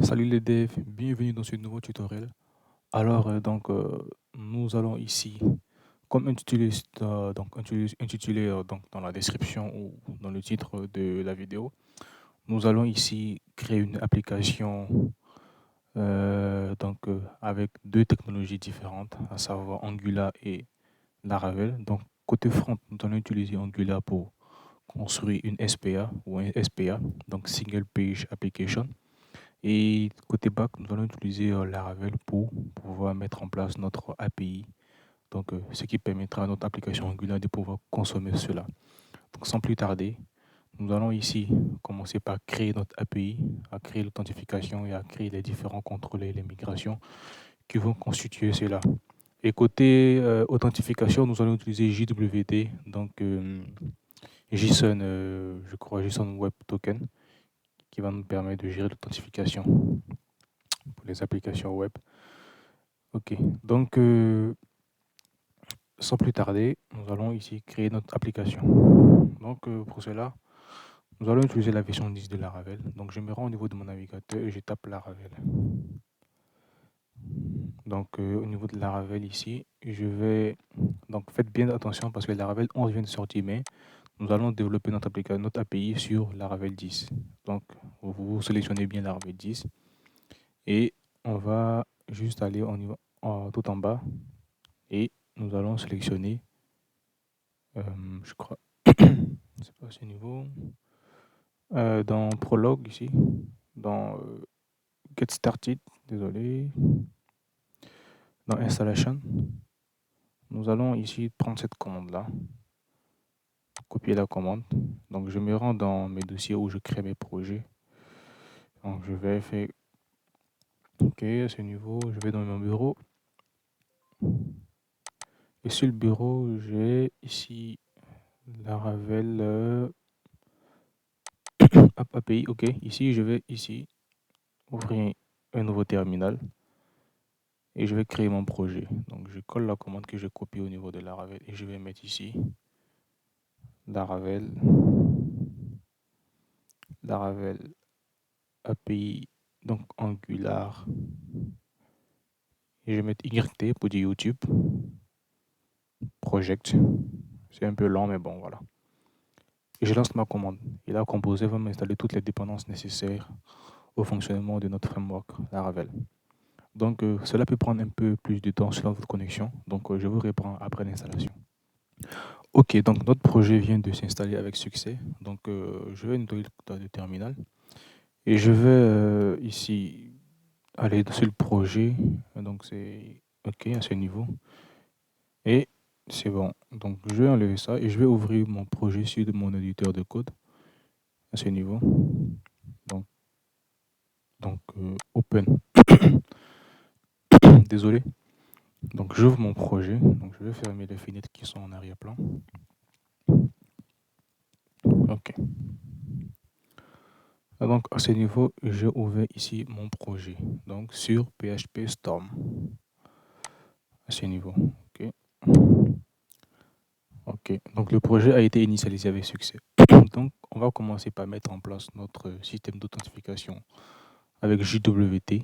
Salut les devs, bienvenue dans ce nouveau tutoriel. Nous allons ici, comme intitulé, donc, dans la description ou dans le titre de la vidéo, nous allons ici créer une application avec deux technologies différentes, à savoir Angular et Laravel. Donc, côté front, nous allons utiliser Angular pour construire une SPA ou un SPA, donc Single Page Application. Et côté back, nous allons utiliser Laravel pour pouvoir mettre en place notre API, ce qui permettra à notre application Angular de pouvoir consommer cela. Donc, sans plus tarder, nous allons ici commencer par créer notre API, à créer l'authentification et à créer les différents contrôles et les migrations qui vont constituer cela. Et côté authentification, nous allons utiliser JWT, JSON, je crois JSON Web Token, qui va nous permettre de gérer l'authentification pour les applications web. Ok, donc sans plus tarder, nous allons ici créer notre application. Pour cela, nous allons utiliser la version 10 de Laravel. Donc je me rends au niveau de mon navigateur et je tape Laravel. Au niveau de Laravel ici, faites bien attention parce que Laravel 11 vient de sortir, mais nous allons développer notre application, notre API sur Laravel 10. Donc vous sélectionnez bien Laravel 10 et on va juste aller tout en bas et nous allons sélectionner, je crois, je sais pas ce niveau, dans Prologue ici, dans Get Started, désolé, dans Installation, nous allons ici prendre cette commande-là, copier la commande. Donc je me rends dans mes dossiers où je crée mes projets. Donc je vais faire, ok, à ce niveau, je vais dans mon bureau. Et sur le bureau, j'ai ici Laravel API, ok. Ici, je vais ouvrir un nouveau terminal et je vais créer mon projet. Donc je colle la commande que j'ai copiée au niveau de Laravel et je vais mettre ici Laravel API, donc Angular, et je vais mettre YT pour dire YouTube Project. C'est un peu lent, mais bon, voilà. Et je lance ma commande. Et la Composer va m'installer toutes les dépendances nécessaires au fonctionnement de notre framework Laravel. Donc cela peut prendre un peu plus de temps selon votre connexion. Donc je vous reprends après l'installation. Ok, donc notre projet vient de s'installer avec succès. Donc je vais nettoyer le terminal et je vais ici aller sur le projet. Donc c'est ok à ce niveau et c'est bon. Donc je vais enlever ça et je vais ouvrir mon projet sur mon éditeur de code à ce niveau. Open. Désolé. Donc j'ouvre mon projet. Donc je vais fermer les fenêtres qui sont en arrière-plan. Ok. Donc à ce niveau, j'ai ouvert ici mon projet. Donc sur PHP Storm. À ce niveau. Ok. Ok. Donc le projet a été initialisé avec succès. Donc on va commencer par mettre en place notre système d'authentification avec JWT.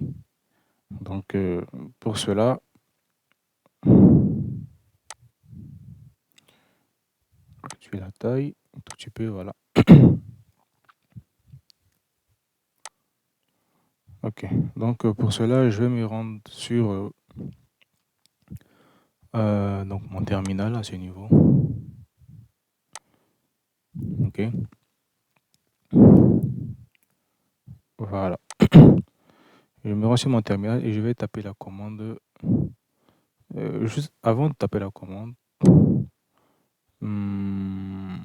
Donc pour cela, je fais la taille un tout petit peu, voilà. Ok, donc pour cela, je vais me rendre sur donc mon terminal à ce niveau. Ok, voilà. Je me rends sur mon terminal et je vais taper la commande. Juste avant de taper la commande, on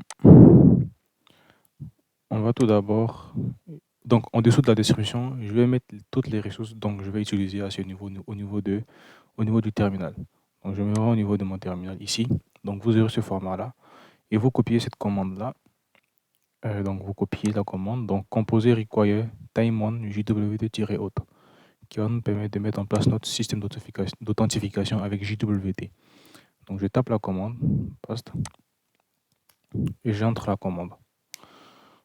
va tout d'abord. Donc en dessous de la description, je vais mettre toutes les ressources donc je vais utiliser à ce niveau, au niveau du terminal. Donc je me rends au niveau de mon terminal ici. Donc vous aurez ce format-là et vous copiez cette commande-là. Donc vous copiez la commande. Donc composer require time1 jwt-auth qui va nous permettre de mettre en place notre système d'authentification avec JWT. Donc je tape la commande, poste, et j'entre la commande.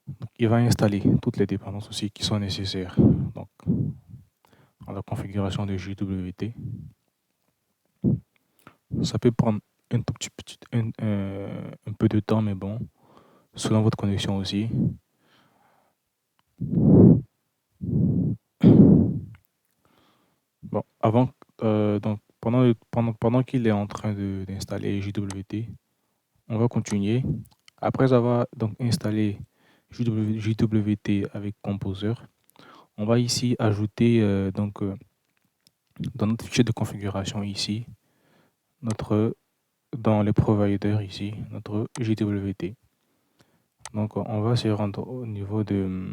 Donc, il va installer toutes les dépendances aussi qui sont nécessaires. Donc la configuration de JWT. Ça peut prendre un tout petit un peu de temps, mais bon, selon votre connexion aussi. Bon, donc pendant qu'il est en train d'installer JWT, on va continuer. Après avoir donc installé JWT avec Composer, on va ici ajouter dans notre fichier de configuration ici, dans les providers ici, notre JWT. Donc on va se rendre au niveau de,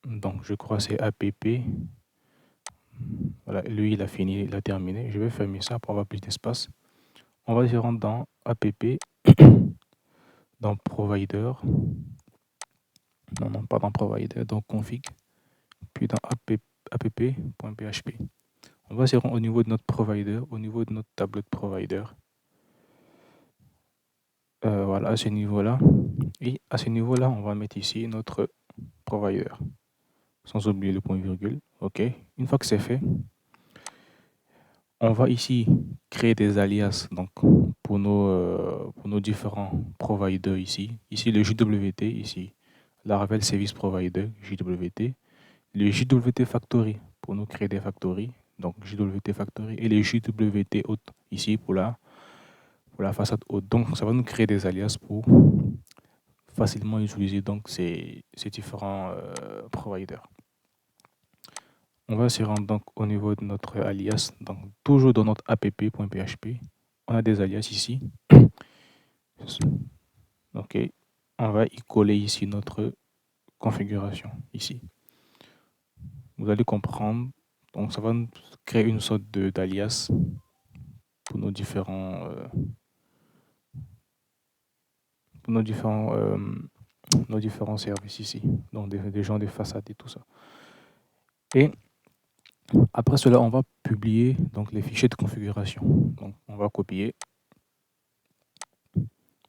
donc je crois c'est app. Voilà, lui il a fini, il a terminé. Je vais fermer ça pour avoir plus d'espace. On va se rendre dans app, dans provider, non pas dans provider, donc config, puis dans app.php. On va se rendre au niveau de notre provider, au niveau de notre tableau de provider. Voilà, à ce niveau-là. Et à ce niveau-là, on va mettre ici notre provider, sans oublier le point virgule. OK. Une fois que c'est fait, on va ici créer des alias donc, pour nos différents providers ici. Ici, le JWT, ici, Laravel Service Provider, JWT. Le JWT Factory, pour nous créer des factories. Donc, JWT Factory. Et les JWT Haute, ici, pour la façade haute. Donc, ça va nous créer des alias pour facilement utiliser donc, ces différents providers. On va se rendre donc au niveau de notre alias, donc toujours dans notre app.php. On a des alias ici. OK. On va y coller ici notre configuration, ici. Vous allez comprendre. Donc, ça va nous créer une sorte d'alias pour nos différents services ici. Donc, des gens des façades et tout ça. Et après cela, on va publier donc, les fichiers de configuration. Donc, on va copier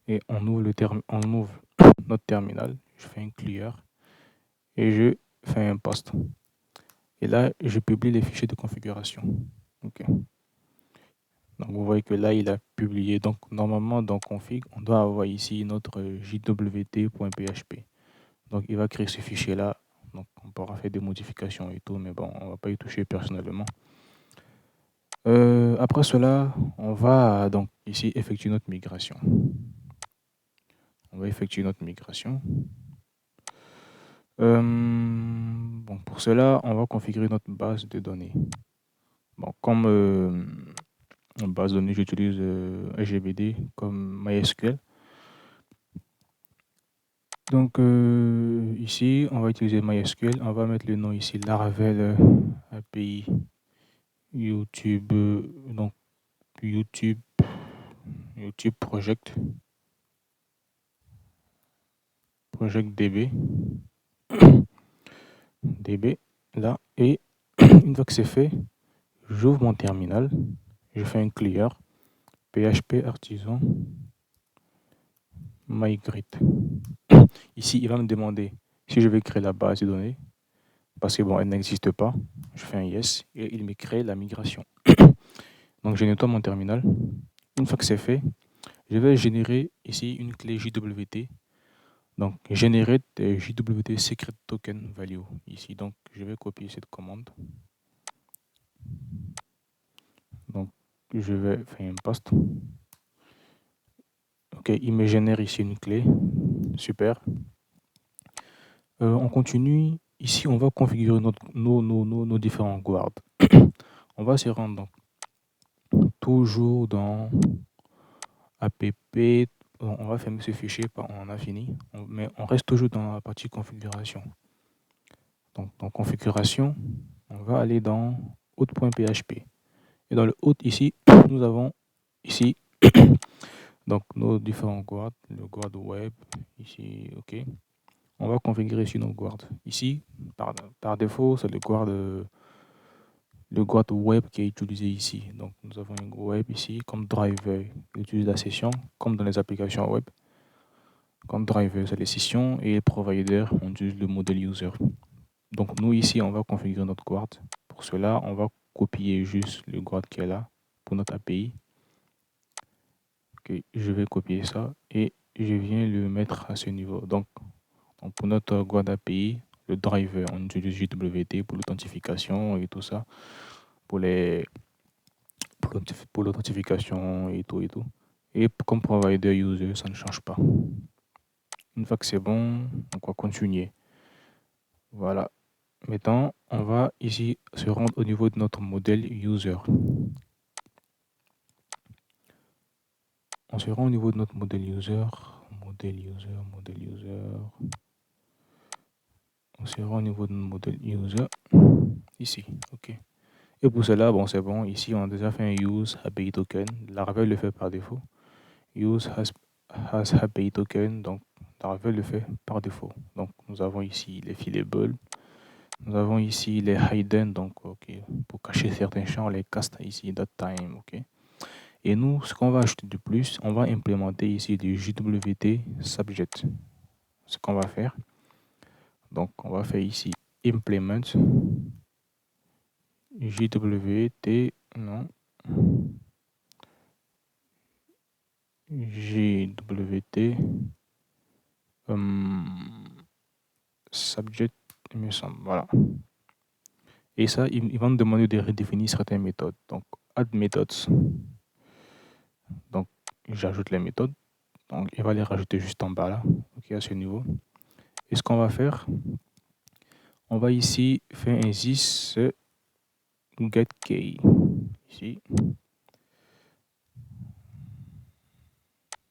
et on ouvre notre terminal. Je fais un clear et je fais un post. Et là, je publie les fichiers de configuration. OK. Donc, vous voyez que là, il a publié. Donc, normalement, dans config, on doit avoir ici notre jwt.php. Donc, il va créer ce fichier-là. Donc, on pourra faire des modifications et tout, mais bon, on ne va pas y toucher personnellement. Après cela, on va donc ici effectuer notre migration. On va effectuer notre migration. Bon, pour cela, on va configurer notre base de données. Bon, comme base de données, j'utilise SGBD comme MySQL. Donc ici, on va utiliser MySQL. On va mettre le nom ici Laravel API YouTube. Donc YouTube Project DB. DB là. Et une fois que c'est fait, j'ouvre mon terminal. Je fais un clear. PHP artisan migrate. Ici, il va me demander si je vais créer la base de données. Parce que bon, elle n'existe pas. Je fais un yes et il me crée la migration. Donc, je nettoie mon terminal. Une fois que c'est fait, je vais générer ici une clé JWT. Donc, générer JWT Secret Token Value. Ici, donc, je vais copier cette commande. Donc, je vais faire un post. OK, il me génère ici une clé. Super. On continue. Ici, on va configurer nos différents guards. On va se rendre donc toujours dans app. On va fermer ce fichier, on a fini. Mais on reste toujours dans la partie configuration. Donc, dans configuration, on va aller dans hôte.php. Et dans le hôte ici, nous avons ici donc nos différents guards, le guard web, ici, OK. On va configurer ici nos guards. Ici, par défaut, c'est le guard web qui est utilisé ici. Donc, nous avons un web ici comme driver, il utilise la session, comme dans les applications web. Comme driver, c'est les sessions et provider, on utilise le modèle user. Donc nous ici, on va configurer notre guard. Pour cela, on va copier juste le guard qui est là pour notre API. Ok, je vais copier ça et je viens le mettre à ce niveau. Donc pour notre guard API, le driver, on utilise JWT pour l'authentification et tout ça, pour les pour l'authentification et tout et tout. Et comme provider user, ça ne change pas. Une fois que c'est bon, on va continuer. Voilà. Maintenant, on va ici se rendre au niveau de notre modèle user. On se rend au niveau de notre modèle user. Modèle user, modèle user. On se rend au niveau de notre modèle user. Ici, ok. Et pour cela, bon, c'est bon. Ici, on a déjà fait un use API token. Laravel le fait par défaut. Use has API token. Donc, Laravel le fait par défaut. Donc, nous avons ici les filables. Nous avons ici les hidden. Donc, ok, pour cacher certains champs, les cast ici, .time, ok. Et nous, ce qu'on va ajouter de plus, on va implémenter ici du JWT subject. Ce qu'on va faire. Donc, on va faire ici implement JWT, non, JWT subject, il me semble, voilà. Et ça, il va nous demander de redéfinir certaines méthodes. Donc, add methods. Donc, j'ajoute les méthodes. Donc, il va les rajouter juste en bas là, ok, à ce niveau. Et ce qu'on va faire, on va ici faire un this getKey. Ici.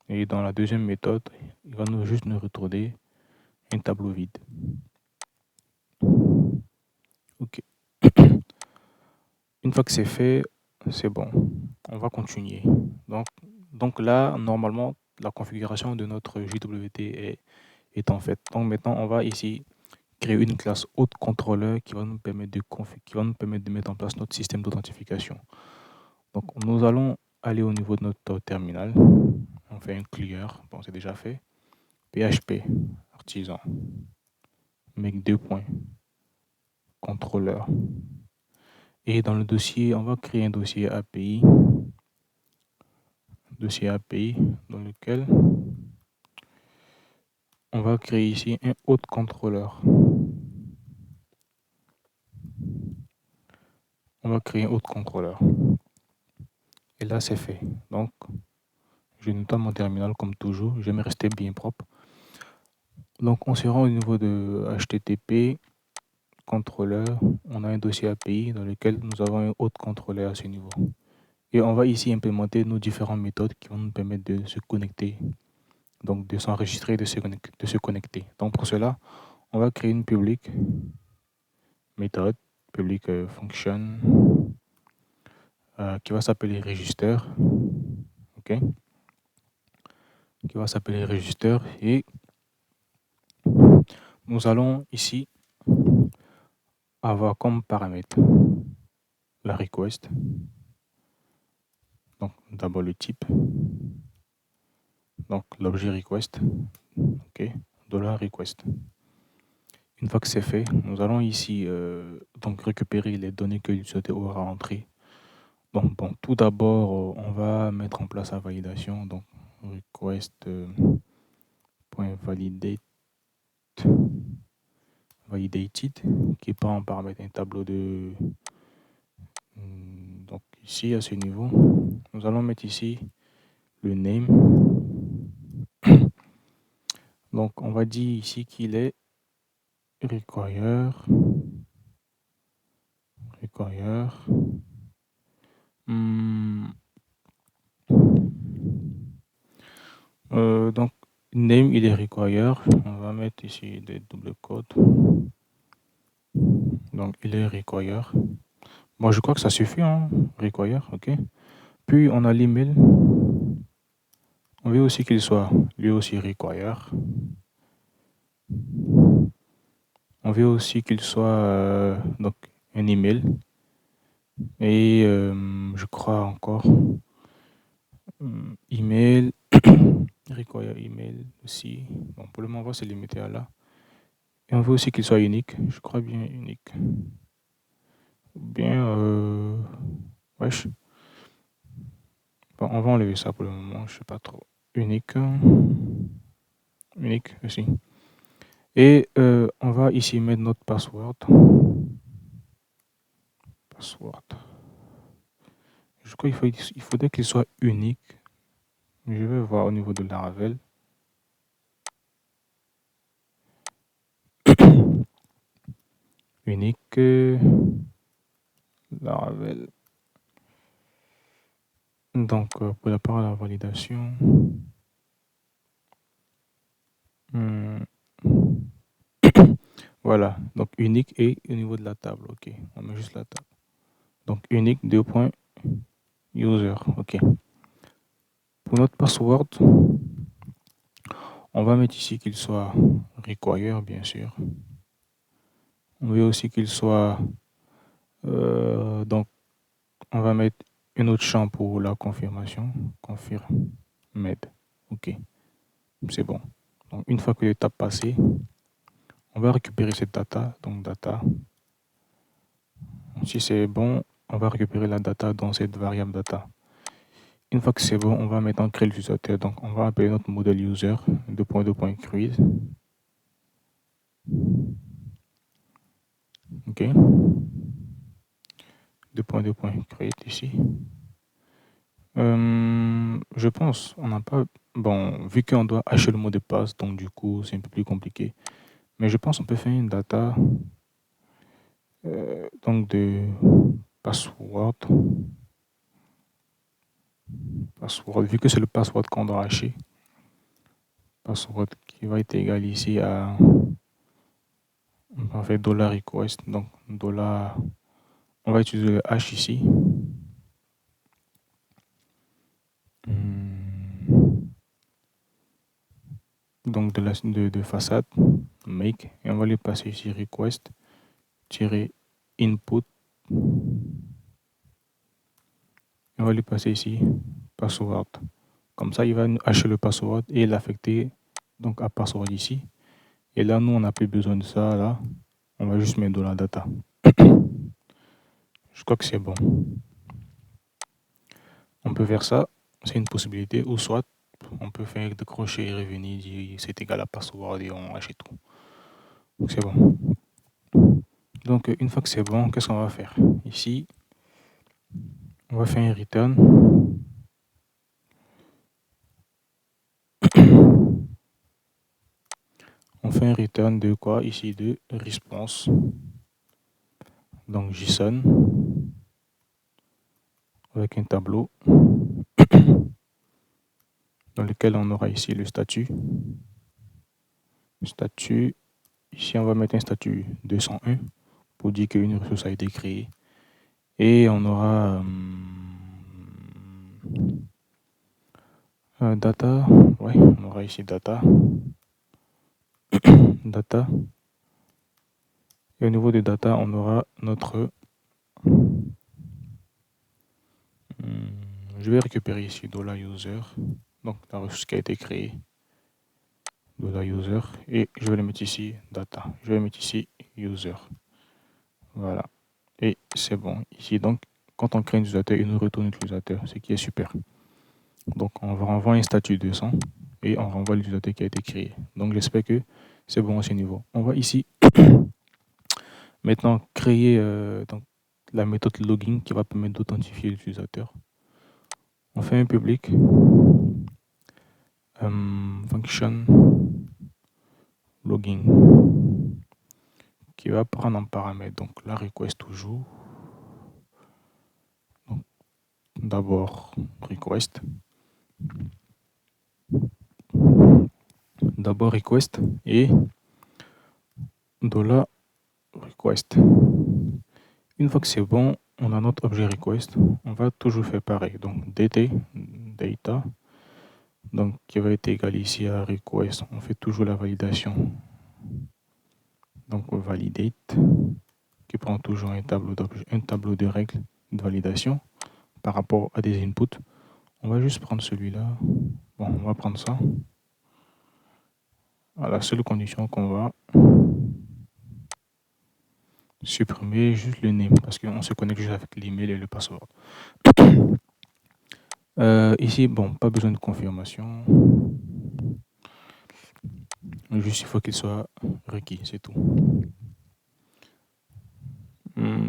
Et dans la deuxième méthode, il va juste nous retourner un tableau vide. Ok. Une fois que c'est fait, c'est bon. On va continuer. Donc là, normalement, la configuration de notre JWT est en fait. Donc maintenant, on va ici créer une classe autre contrôleur qui va nous permettre de mettre en place notre système d'authentification. Donc nous allons aller au niveau de notre terminal. On fait un clear. Bon, c'est déjà fait. PHP, artisan, make 2 points, contrôleur. Et dans le dossier, on va créer un dossier API dans lequel on va créer ici un autre contrôleur. On va créer un autre contrôleur. Et là, c'est fait. Donc, je nettoie mon terminal comme toujours. Je vais me rester bien propre. Donc, on se rend au niveau de HTTP, contrôleur. On a un dossier API dans lequel nous avons un autre contrôleur à ce niveau. Et on va ici implémenter nos différentes méthodes qui vont nous permettre de se connecter. Donc, de s'enregistrer et de se connecter. Donc, pour cela, on va créer une public méthode, public function, qui va s'appeler register. OK? Qui va s'appeler register. Et nous allons ici avoir comme paramètre la request. Donc, d'abord le type. Donc, l'objet request. OK? $request. Une fois que c'est fait, nous allons ici donc récupérer les données que l'utilisateur aura entrées. Donc, bon, tout d'abord, on va mettre en place la validation. Donc, request.validate validated qui part en paramètre un tableau de. Donc, ici, à ce niveau, nous allons mettre ici le name. Donc, on va dire ici qu'il est require. Donc, name, il est require. On va mettre ici des doubles codes. Donc, il est require. Bon, je crois que ça suffit, hein, require, ok. Puis, on a l'email. On veut aussi qu'il soit lui aussi require. On veut aussi qu'il soit donc un email. Et je crois encore email, require email aussi. Bon, pour le moment, on va se limiter à là. Et on veut aussi qu'il soit unique. Je crois bien unique. Ou bien, wesh. Bon, on va enlever ça pour le moment. Je sais pas trop. Unique. Unique aussi. Et on va ici mettre notre password. Password. Je crois qu'il faudrait qu'il soit unique. Je vais voir au niveau de Laravel. Unique. Laravel. Donc, pour la part de la validation. Voilà. Donc, unique et au niveau de la table. OK. On met juste la table. Donc, unique, 2.user. OK. Pour notre password, on va mettre ici qu'il soit require, bien sûr. On veut aussi qu'il soit... donc, on va mettre un autre champ pour la confirmation. Confirmed. OK. C'est bon. Donc, une fois que l'étape passée, on va récupérer cette data. Donc, data. Si c'est bon, on va récupérer la data dans cette variable data. Une fois que c'est bon, on va maintenant créer l'utilisateur. Donc, on va appeler notre modèle user 2.2.create. OK. 2.2.create ici. Je pense, on n'a pas... Bon, vu qu'on doit hacher le mot de passe, donc du coup, c'est un peu plus compliqué. Mais je pense qu'on peut faire une data donc de password. Password, vu que c'est le password qu'on doit hacher. Password qui va être égal ici à... On va faire $request. Donc, dollar... On va utiliser le hash ici. Donc de façade, make, et on va lui passer ici request input. On va lui passer ici password. Comme ça, il va hacher le password et l'affecter donc à password ici. Et là, nous, on n'a plus besoin de ça. Là, on va juste mettre de la data. Je crois que c'est bon. On peut faire ça, c'est une possibilité, ou soit on peut faire de crochet et revenir, dire c'est égal à password et on achète tout. Donc c'est bon. Donc une fois que c'est bon, qu'est-ce qu'on va faire? Ici, on va faire un return. On fait un return de quoi? Ici de response. Donc JSON avec un tableau dans lequel on aura ici le statut. Statut, ici on va mettre un statut 201 pour dire qu'une ressource a été créée. Et on aura data, ouais, on aura ici data. Data. Et au niveau de data, on aura notre... je vais récupérer ici $user, donc la ressource qui a été créée. $user, et je vais le mettre ici data. Je vais mettre ici user. Voilà. Et c'est bon. Ici, donc, quand on crée un utilisateur, il nous retourne l'utilisateur, ce qui est super. Donc, on va renvoyer un statut 200 et on renvoie l'utilisateur qui a été créé. Donc, j'espère que c'est bon à ce niveau. On va ici maintenant créer donc, la méthode login qui va permettre d'authentifier l'utilisateur. On fait un public function login qui va prendre en paramètre donc la request toujours. D'abord request. D'abord request et $request. Une fois que c'est bon, on a notre objet request. On va toujours faire pareil. Donc data, donc qui va être égal ici à request. On fait toujours la validation. Donc validate, qui prend toujours un tableau de règles de validation par rapport à des inputs. On va juste prendre celui-là. Bon, on va prendre ça. À la seule condition qu'on va supprimer juste le name parce qu'on se connecte juste avec l'email et le password. Ici, bon, pas besoin de confirmation. Juste, il faut qu'il soit requis, c'est tout.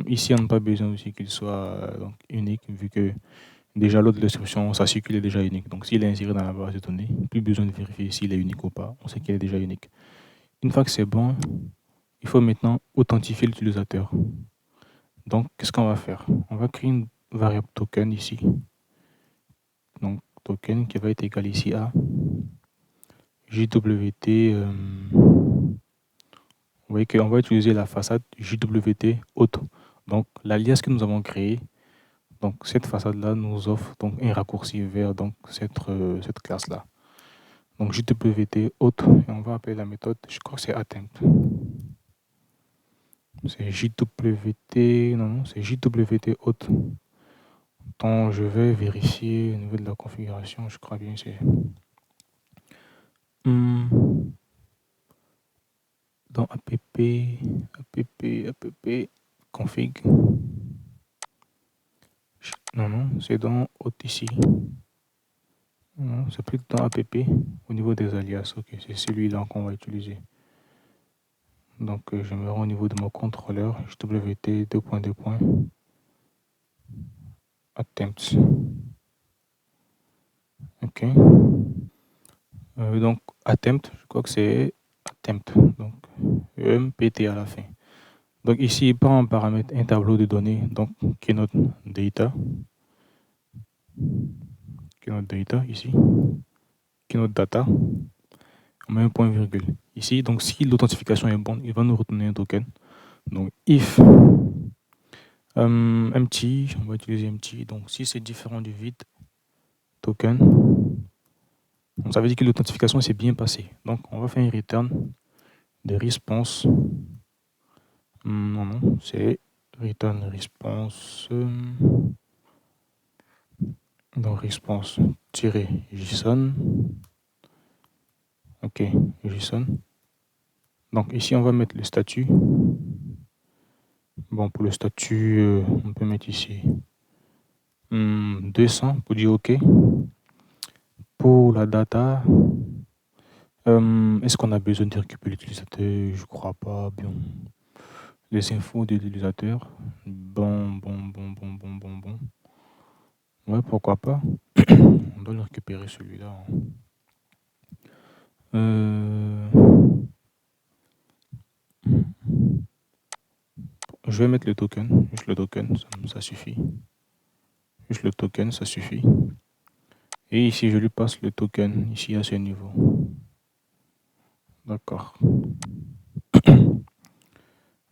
Ici, on n'a pas besoin aussi qu'il soit donc, unique, vu que déjà l'autre description, sa circule est déjà unique. Donc, s'il est inséré dans la base de données, plus besoin de vérifier s'il est unique ou pas. On sait qu'il est déjà unique. Une fois que c'est bon, il faut maintenant authentifier l'utilisateur. Donc, qu'est-ce qu'on va faire? On va créer une variable token ici. Donc, token qui va être égal ici à JWT. Vous voyez qu'on va utiliser la façade JWT auto. Donc, l'alias que nous avons créé, donc cette façade-là nous offre donc un raccourci vers donc, cette classe-là. Donc, JWT auto, et on va appeler la méthode, je crois que c'est attempt. C'est JWT, non, c'est JWT auto. Donc, je vais vérifier au niveau de la configuration, je crois bien que c'est... Dans app, config. Non, c'est dans autre ici. Non, c'est plus dans app au niveau des alias. Ok, c'est celui-là qu'on va utiliser. Donc, je me rends au niveau de mon contrôleur. JWT attempts. Ok. Donc, attempt, je crois que c'est attempt. Donc, EMPT à la fin. Donc, ici, par un paramètre, un tableau de données. Donc, keynote data. Keynote data ici. Keynote data. On met un point virgule. Ici, donc, si l'authentification est bonne, il va nous retourner un token. Donc, if empty, on va utiliser empty. Donc, si c'est différent du vide, token. Donc, ça veut dire que l'authentification s'est bien passée. Donc, on va faire un return de response. Non, c'est return response. Donc, response-json. Ok, JSON. Donc, ici, on va mettre le statut. Bon, pour le statut, on peut mettre ici 200 pour dire OK. Pour la data, est-ce qu'on a besoin de récupérer l'utilisateur? Je crois pas. Bien. Les infos de l'utilisateur. Bon. Ouais, pourquoi pas. On doit le récupérer celui-là. Je vais mettre le token. Juste le token, ça suffit. Juste le token, ça suffit. Et ici, je lui passe le token, ici à ce niveau. D'accord.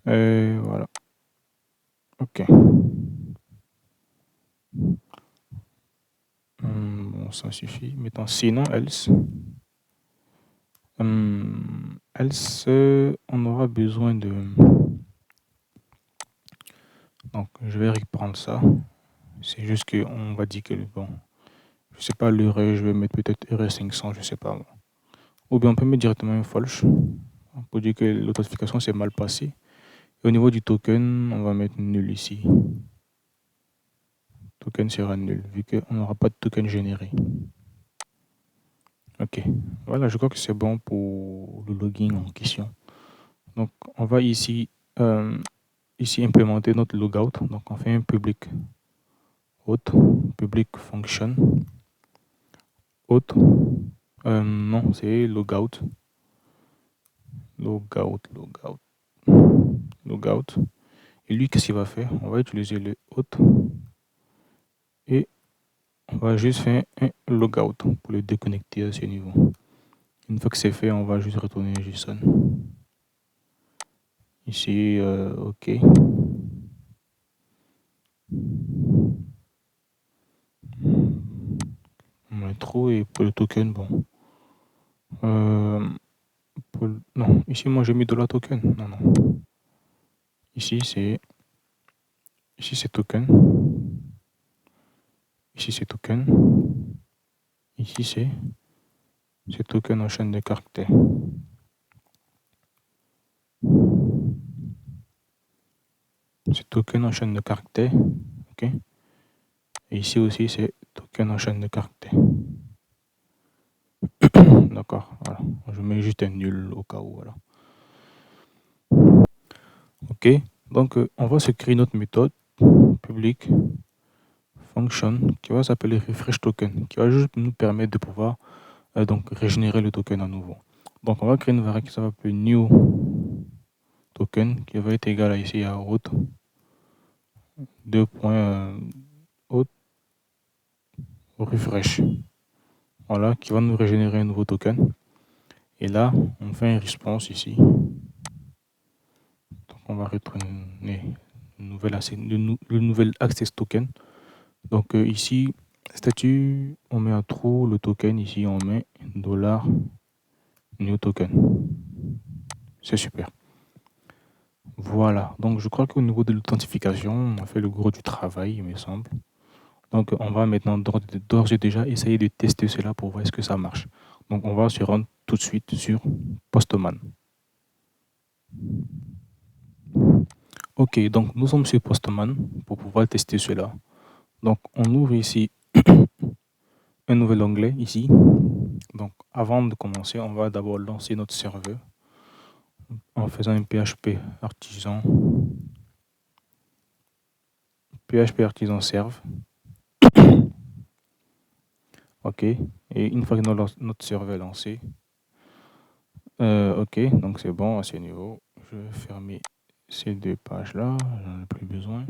Voilà. Ok. Bon, ça suffit. Maintenant, sinon, else. Else, on aura besoin de... Donc, je vais reprendre ça. C'est juste qu'on va dire que, bon, je sais pas l'heure, je vais mettre peut-être RS500, je sais pas. Ou bien on peut mettre directement un false pour dire que l'authentification s'est mal passée. Et au niveau du token, on va mettre nul ici. Token sera nul, vu qu'on n'aura pas de token généré. Ok, voilà, je crois que c'est bon pour le login en question. Donc, on va ici implémenter notre logout. Donc, on fait un public auth, public function, auth. Non, c'est logout. Logout. Et lui, qu'est-ce qu'il va faire? On va utiliser le auth et on va juste faire un logout pour le déconnecter à ce niveau. Une fois que c'est fait, on va juste retourner JSON. Ici, OK. Intro et pour le token, bon. Non, ici, moi, j'ai mis de la token. Non. Ici, c'est token. Ici, c'est token. Ici, c'est token en chaîne de caractères. c'est token en chaîne de caractères. OK. Et ici aussi, c'est token en chaîne de caractères. D'accord, voilà. Je mets juste un nul au cas où, voilà. OK. Donc, on va se créer notre méthode public function qui va s'appeler refresh token, qui va juste nous permettre de pouvoir donc régénérer le token à nouveau. Donc, on va créer une variable qui s'appelle new token qui va être égal à ici à root 2. Refresh. Voilà, qui va nous régénérer un nouveau token. Et là, on fait un response ici. Donc, on va retourner le nouvel access token. Donc, ici, statut, on met un true, le token, ici, on met $new token. C'est super. Voilà, donc je crois qu'au niveau de l'authentification, on a fait le gros du travail, il me semble. Donc, on va maintenant d'ores et déjà essayer de tester cela pour voir est-ce que ça marche. Donc, on va se rendre tout de suite sur Postman. Ok, donc nous sommes sur Postman pour pouvoir tester cela. Donc, on ouvre ici un nouvel onglet ici. Donc, avant de commencer, on va d'abord lancer notre serveur en faisant un PHP artisan serve. Ok, et une fois que notre serveur est lancé, ok, donc c'est bon à ce niveau. Je vais fermer ces deux pages-là, j'en ai plus besoin.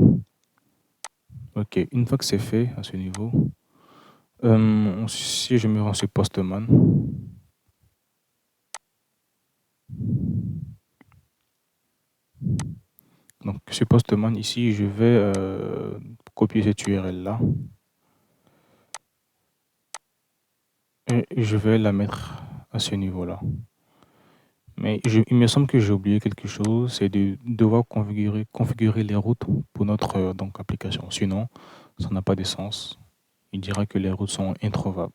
Ok, une fois que c'est fait à ce niveau, si je me rends sur Postman, donc sur Postman ici, je vais copier cette URL-là et je vais la mettre à ce niveau-là. Mais il me semble que j'ai oublié quelque chose, c'est de devoir configurer les routes pour notre donc, application. Sinon, ça n'a pas de sens. Il dira que les routes sont introuvables.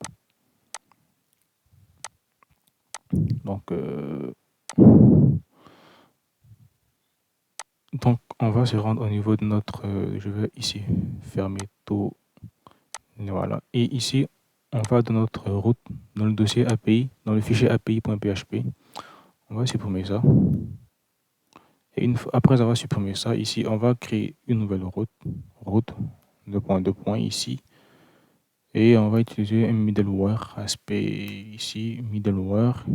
Donc, on va se rendre au niveau de notre... je vais ici fermer tout. Voilà. Et ici, on va dans notre route, dans le dossier API, dans le fichier API.php. On va supprimer ça. Et après avoir supprimé ça, ici, on va créer une nouvelle route. Route, 2.2. Ici. Et on va utiliser un middleware aspect ici, middleware.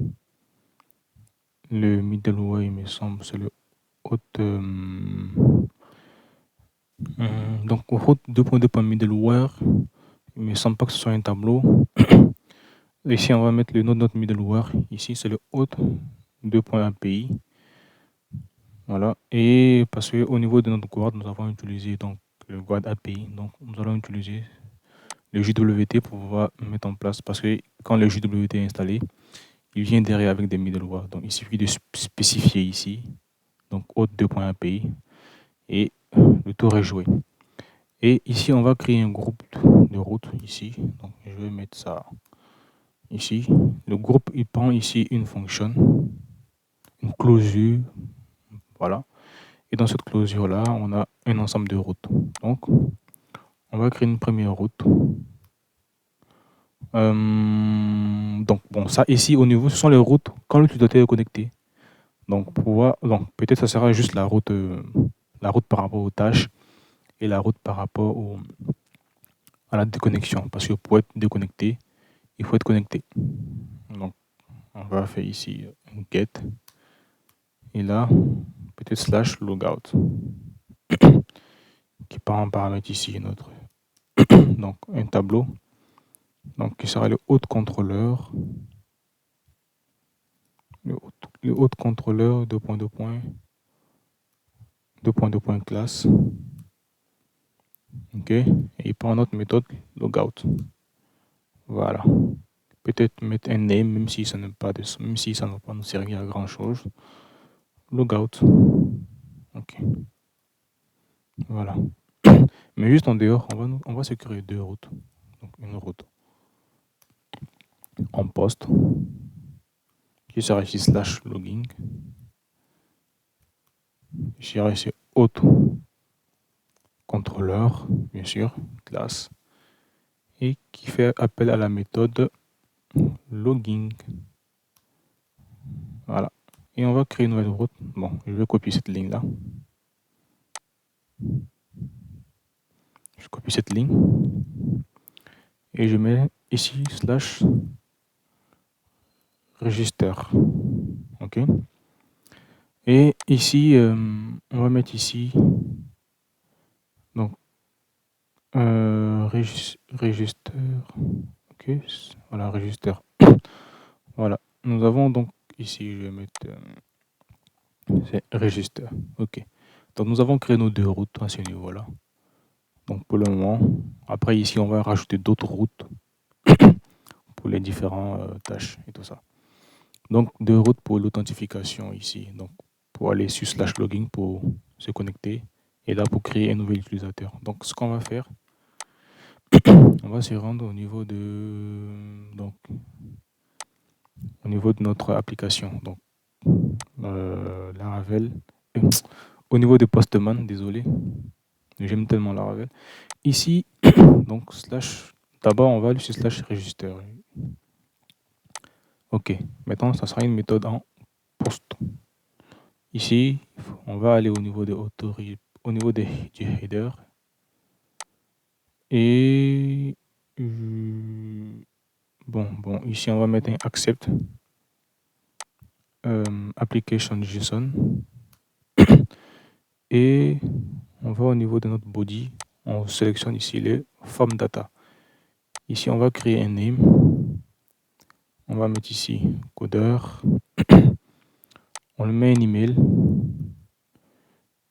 Le middleware, il me semble, c'est le haute. Donc, route 2.2.middleware, il ne me semble pas que ce soit un tableau. Ici, on va mettre le nom de notre middleware. Ici, c'est le haute 2.api. Voilà. Et parce qu'au niveau de notre guard, nous avons utilisé donc, le guard API. Donc, nous allons utiliser le JWT pour pouvoir mettre en place. Parce que quand le JWT est installé, il vient derrière avec des middleware. Donc, il suffit de spécifier ici. Donc, haute 2.api. Et le tour est joué. Et ici, on va créer un groupe de routes ici. Donc, je vais mettre ça ici. Le groupe, il prend ici une fonction, une closure. Voilà. Et dans cette closure-là, on a un ensemble de routes. Donc, on va créer une première route. Donc, bon, ça ici, au niveau, ce sont les routes quand l'utilisateur est connecté. Donc, donc peut-être ça sera juste la route par rapport aux tâches et la route par rapport à la déconnexion. Parce que pour être déconnecté, il faut être connecté. Donc, on va faire ici un get. Et là, peut-être slash logout. Qui part en paramètre ici notre. Donc, un tableau. Donc, qui sera le haut contrôleur. Le haut contrôleur 2.2. 2.2. Classe. OK. Et il prend notre méthode logout. Voilà. Peut-être mettre un name, même si ça n'a pas même si ça ne va pas nous servir à grand chose. Logout. OK. Voilà. Mais juste en dehors, on va se créer deux routes. Donc une route en poste qui sera ici /logging. Je dirais ici autre contrôleur, bien sûr, classe, et qui fait appel à la méthode logging. Voilà. Et on va créer une nouvelle route. Bon, je vais copier cette ligne-là. Je copie cette ligne. Et je mets ici slash register. OK. Et ici, on va mettre ici, donc, register. OK. Voilà, register. Voilà. Nous avons donc ici, je vais mettre, c'est register. OK. Donc, nous avons créé nos deux routes à ce niveau-là. Donc, pour le moment, après ici, on va rajouter d'autres routes pour les différentes tâches et tout ça. Donc, deux routes pour l'authentification ici. Donc, pour aller sur slash login pour se connecter. Et là, pour créer un nouvel utilisateur. Donc, ce qu'on va faire, on va se rendre au niveau de, donc, au niveau de notre application. Donc, Laravel. Au niveau de Postman, désolé. J'aime tellement Laravel. Ici, donc, slash, d'abord, on va aller sur slash register. OK. Maintenant, ça sera une méthode en post. Ici, on va aller au niveau de au niveau du header. Et bon, ici on va mettre un accept application JSON. Et on va au niveau de notre body, on sélectionne ici les form data. Ici on va créer un name. On va mettre ici codeur. On le met un email.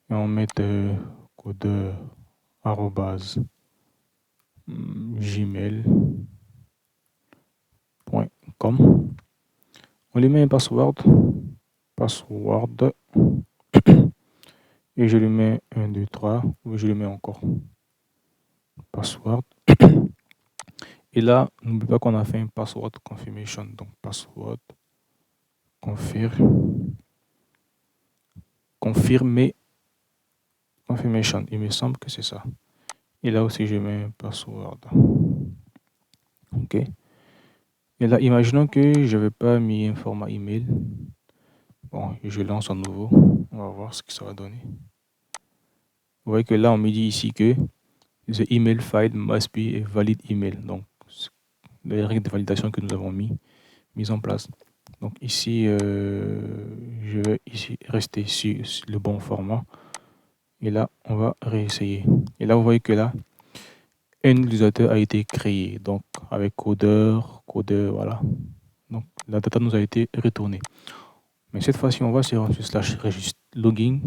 Et on met codeur arrobase gmail.com. On lui met un password. Et je lui mets 1, 2, 3. Ou je lui mets encore password. Et là, n'oublie pas qu'on a fait un password confirmation. Donc password confirmation. Il me semble que c'est ça. Et là aussi, je mets un password. OK. Et là, imaginons que je n'avais pas mis un format email. Bon, je lance à nouveau. On va voir ce que ça va donner. Vous voyez que là, on me dit ici que the email file must be a valid email. Donc, les règles de validation que nous avons mises en place. Donc ici, je vais ici rester sur le bon format. Et là, on va réessayer. Et là, vous voyez que là, un utilisateur a été créé. Donc, avec codeur, voilà. Donc, la data nous a été retournée. Mais cette fois-ci, on va se rendre sur slash login.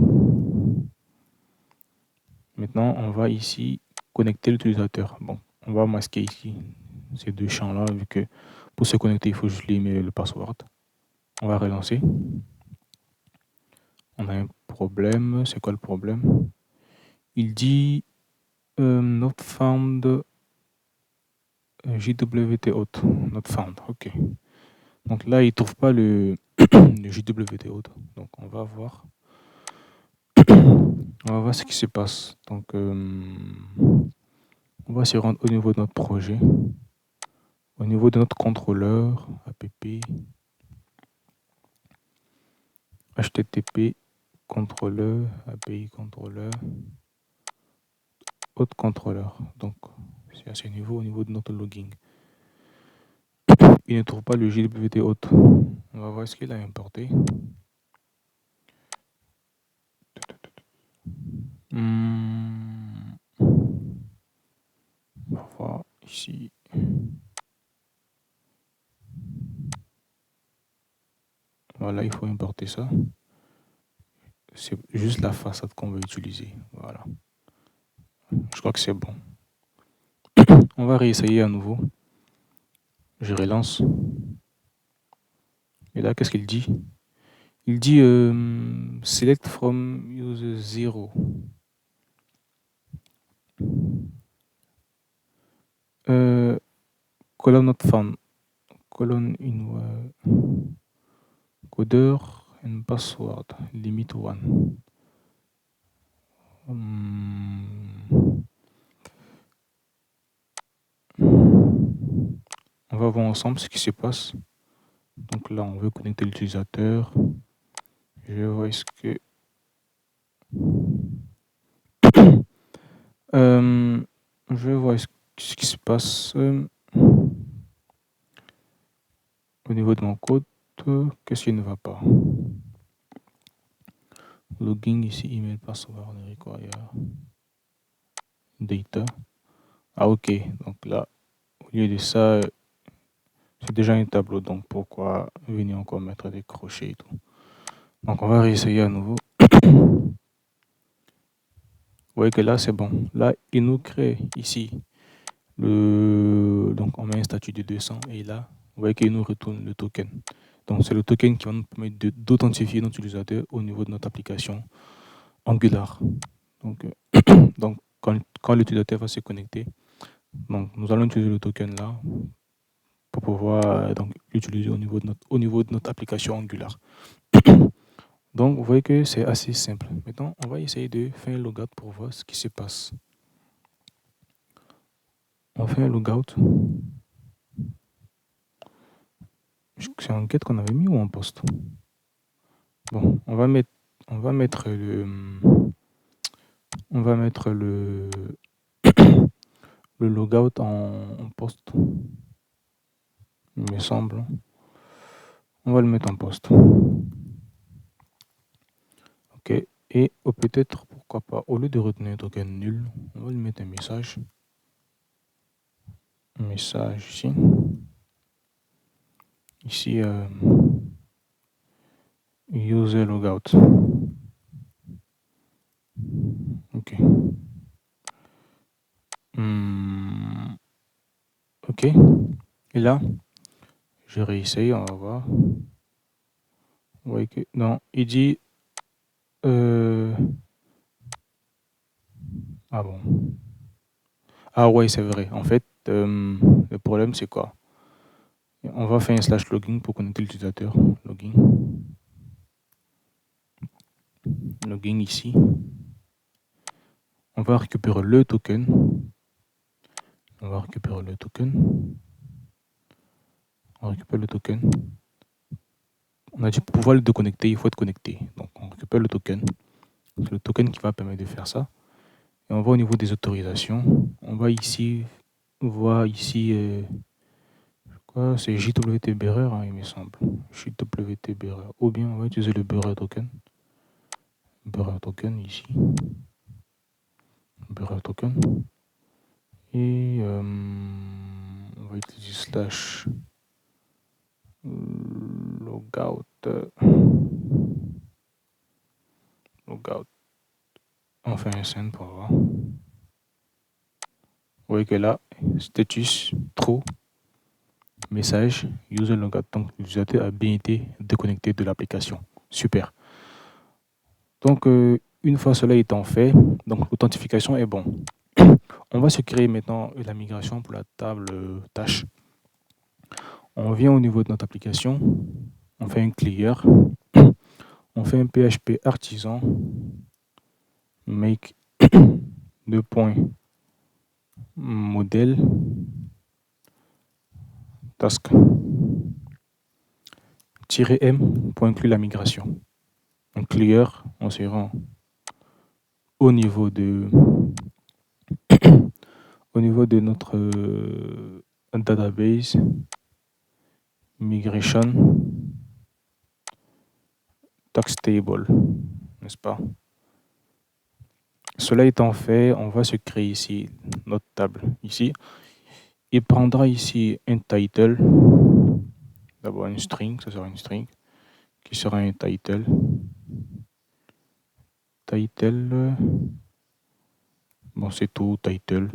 Maintenant, on va ici connecter l'utilisateur. Bon, on va masquer ici ces deux champs-là, vu que pour se connecter, il faut juste lui mettre le password. On va relancer. On a un problème. C'est quoi le problème? Il dit not found JWT auth. Not found. OK. Donc là, il ne trouve pas le, le JWT auth. Donc on va voir. On va voir ce qui se passe. Donc on va se rendre au niveau de notre projet. Au niveau de notre contrôleur, app, HTTP, contrôleur, API contrôleur, autre contrôleur. Donc, c'est à ce niveau, au niveau de notre logging. Il ne trouve pas le JWT auth. On va voir ce qu'il a importé. On va voir ici. Voilà, il faut importer ça. C'est juste la façade qu'on va utiliser. Voilà. Je crois que c'est bon. On va réessayer à nouveau. Je relance. Et là, qu'est-ce qu'il dit? Il dit select from user 0. Colonne not found. Colonne in codeur and password limit 1. on va voir ensemble ce qui se passe. Donc là, on veut connecter l'utilisateur. Je vais voir ce que... je vais voir ce qui se passe au niveau de mon code. Qu'est-ce qui ne va pas? Login ici, email, password, require data. Ah ok, donc là, au lieu de ça, c'est déjà un tableau, donc pourquoi venir encore mettre des crochets et tout. Donc on va réessayer à nouveau. Vous voyez que là c'est bon. Là, il nous crée ici donc on met un statut de 200 et là, vous voyez qu'il nous retourne le token. Donc c'est le token qui va nous permettre d'authentifier notre utilisateur au niveau de notre application Angular. Donc, donc quand l'utilisateur va se connecter, donc nous allons utiliser le token là pour pouvoir donc l'utiliser au niveau de notre application Angular. Donc vous voyez que c'est assez simple. Maintenant, on va essayer de faire un logout pour voir ce qui se passe. On fait un logout. C'est en quête qu'on avait mis ou en poste? Bon, on va mettre le logout en poste. Il me semble. On va le mettre en poste. Ok. Et peut-être, pourquoi pas, au lieu de retenir un token nul, on va lui mettre un message. Un message ici. Ici, user logout. Ok. Ok. Et là, je réessaye, on va voir. Vous voyez que non, il dit ah bon. Ah ouais, c'est vrai. En fait, le problème c'est quoi? On va faire un slash login pour connecter l'utilisateur. Login. Login ici. On va récupérer le token. On va récupérer le token. On récupère le token. On a dit pour pouvoir le déconnecter, il faut être connecté. Donc on récupère le token. C'est le token qui va permettre de faire ça. Et on va au niveau des autorisations. On va ici voir ici quoi, c'est JWT Bearer, hein, il me semble. JWT Bearer. Ou bien on va utiliser le Bearer token. Bearer token ici. Bearer token. Et on va utiliser slash logout. Logout. On fait un send pour voir. Vous voyez que là, status, true, message, user logout. Donc l'utilisateur a bien été déconnecté de l'application. Super. Donc une fois cela étant fait, donc l'authentification est bon. On va se créer maintenant la migration pour la table tâche. On vient au niveau de notre application, on fait un clear, on fait un PHP artisan, make deux points modèle task -m pour inclure la migration. On clear, on se rend au niveau de notre database migration tax table, n'est-ce pas? Cela étant fait, on va se créer ici notre table. Ici, il prendra ici un title, d'abord une string, ça sera une string, qui sera un title. Title, bon c'est tout, title,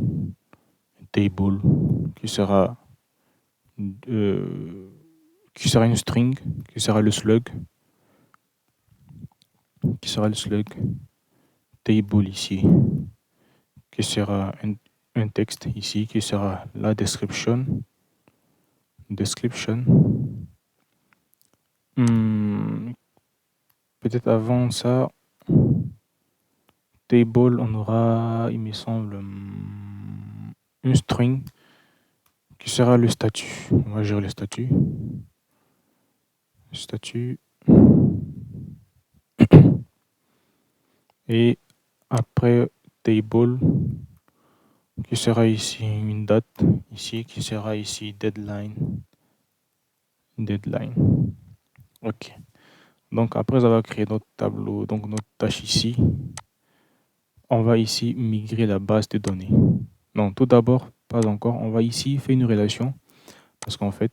table, qui sera une string, qui sera le slug, table ici, qui sera un texte ici, qui sera la description. Peut-être avant ça, table, on aura, il me semble, une string qui sera le statut. On va gérer le statut. Statut. Et après table, qui sera ici une date, ici, qui sera ici deadline. Deadline. OK. Donc, après avoir créé notre tableau, donc notre tâche ici, on va ici migrer la base de données. Non, tout d'abord, pas encore. On va ici faire une relation parce qu'en fait,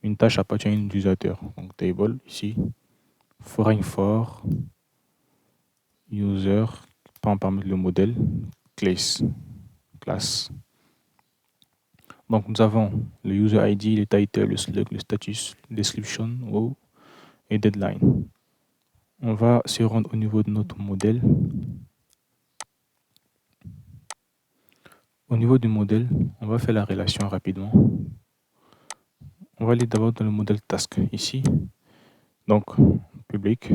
une tâche appartient à un utilisateur. Donc, table, ici, foreign for user, pas en permettre le modèle, class. Donc, nous avons le user ID, le title, le slug, le status, description, row et deadline. On va se rendre au niveau de notre modèle. Au niveau du modèle, on va faire la relation rapidement. On va aller d'abord dans le modèle task ici. Donc, public.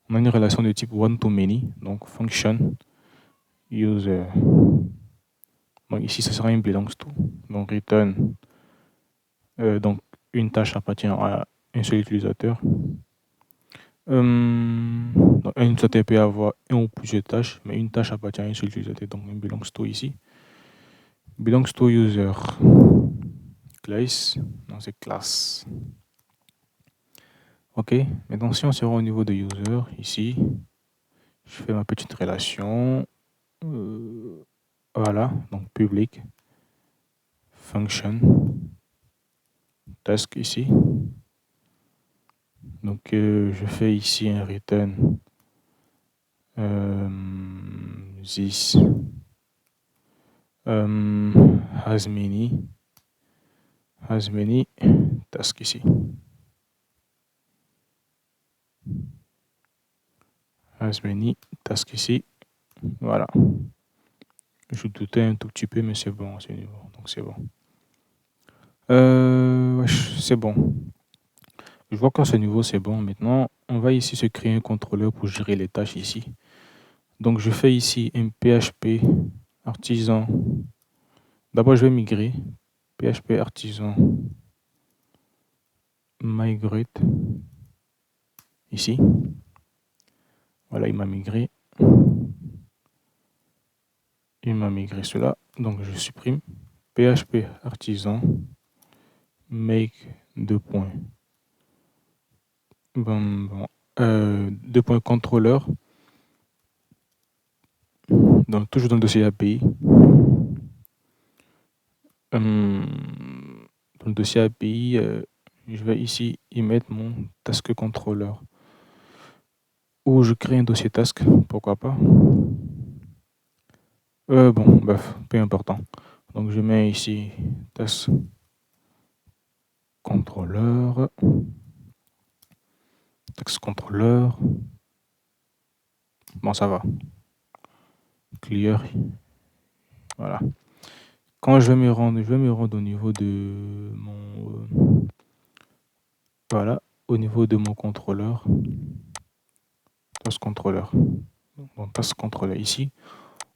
On a une relation de type one-to-many, donc function user. Donc ici, ce sera un belongs to. Donc return. Donc une tâche appartient à un seul utilisateur. Donc, un utilisateur peut avoir un ou plusieurs tâches, mais une tâche appartient à un seul utilisateur. Donc un belongs to ici. Belongs to user. Class. Non, c'est class. Ok. Maintenant, si on se rend au niveau de user, ici, je fais ma petite relation. Voilà. Donc public. Function. Task ici. Donc, je fais ici un return this has many tasks ici. Has many tasks ici. Voilà. Je doutais un tout petit peu, mais c'est bon à ce niveau. Donc, c'est bon. C'est bon. Je vois qu'à ce niveau, c'est bon. Maintenant, on va ici se créer un contrôleur pour gérer les tâches ici. Donc, je fais ici un PHP artisan. D'abord, je vais migrer. PHP artisan migrate. Ici. Voilà, il m'a migré. Il m'a migré cela. Donc, je supprime. PHP artisan make 2 points. Bon. 2 points contrôleur. Donc, toujours dans le dossier API. Dans le dossier API, je vais ici y mettre mon task contrôleur. Ou je crée un dossier task, pourquoi pas. Bon, bref, peu important. Donc, je mets ici task contrôleur. Task contrôleur. Bon, ça va. Clear. Voilà. Quand je vais me rendre au niveau de mon voilà, au niveau de mon contrôleur. Task contrôleur. Donc, task contrôleur ici.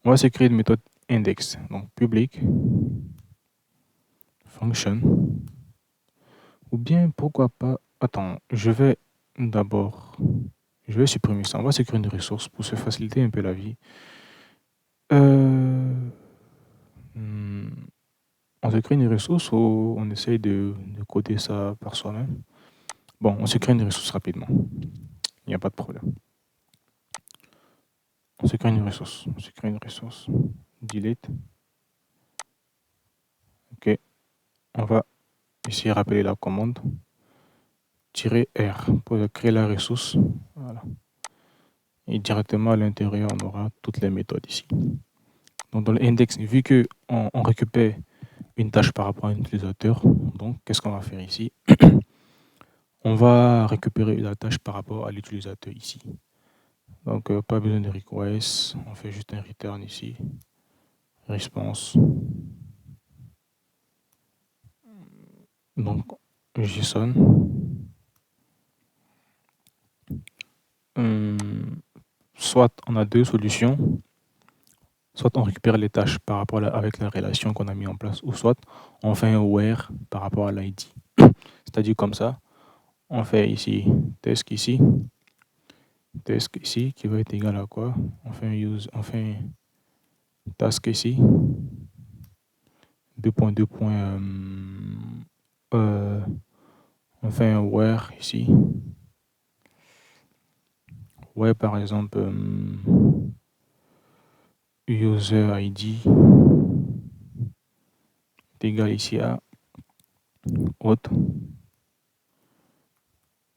On va se créer une méthode index. Donc, public function. Ou bien, pourquoi pas. Attends, je vais supprimer ça. On va se créer une ressource pour se faciliter un peu la vie. On se crée une ressource ou on essaye de coder ça par soi-même. Bon, on se crée une ressource rapidement. Il n'y a pas de problème. On se crée une ressource. Delete. OK. On va ici rappeler la commande. -R pour créer la ressource. Voilà. Et directement à l'intérieur, on aura toutes les méthodes ici. Donc dans l'index, vu qu'on récupère une tâche par rapport à un utilisateur, donc qu'est-ce qu'on va faire ici? On va récupérer la tâche par rapport à l'utilisateur ici. Donc pas besoin de request, on fait juste un return ici. Response. Donc JSON. Soit on a deux solutions. soit on récupère les tâches par rapport avec la relation qu'on a mis en place, ou soit on fait un where par rapport à l'ID. C'est-à-dire comme ça, on fait ici task ici qui va être égal à quoi? On fait un task ici, 2.2. On fait un where ici. Where par exemple user ID est égal ici à autre.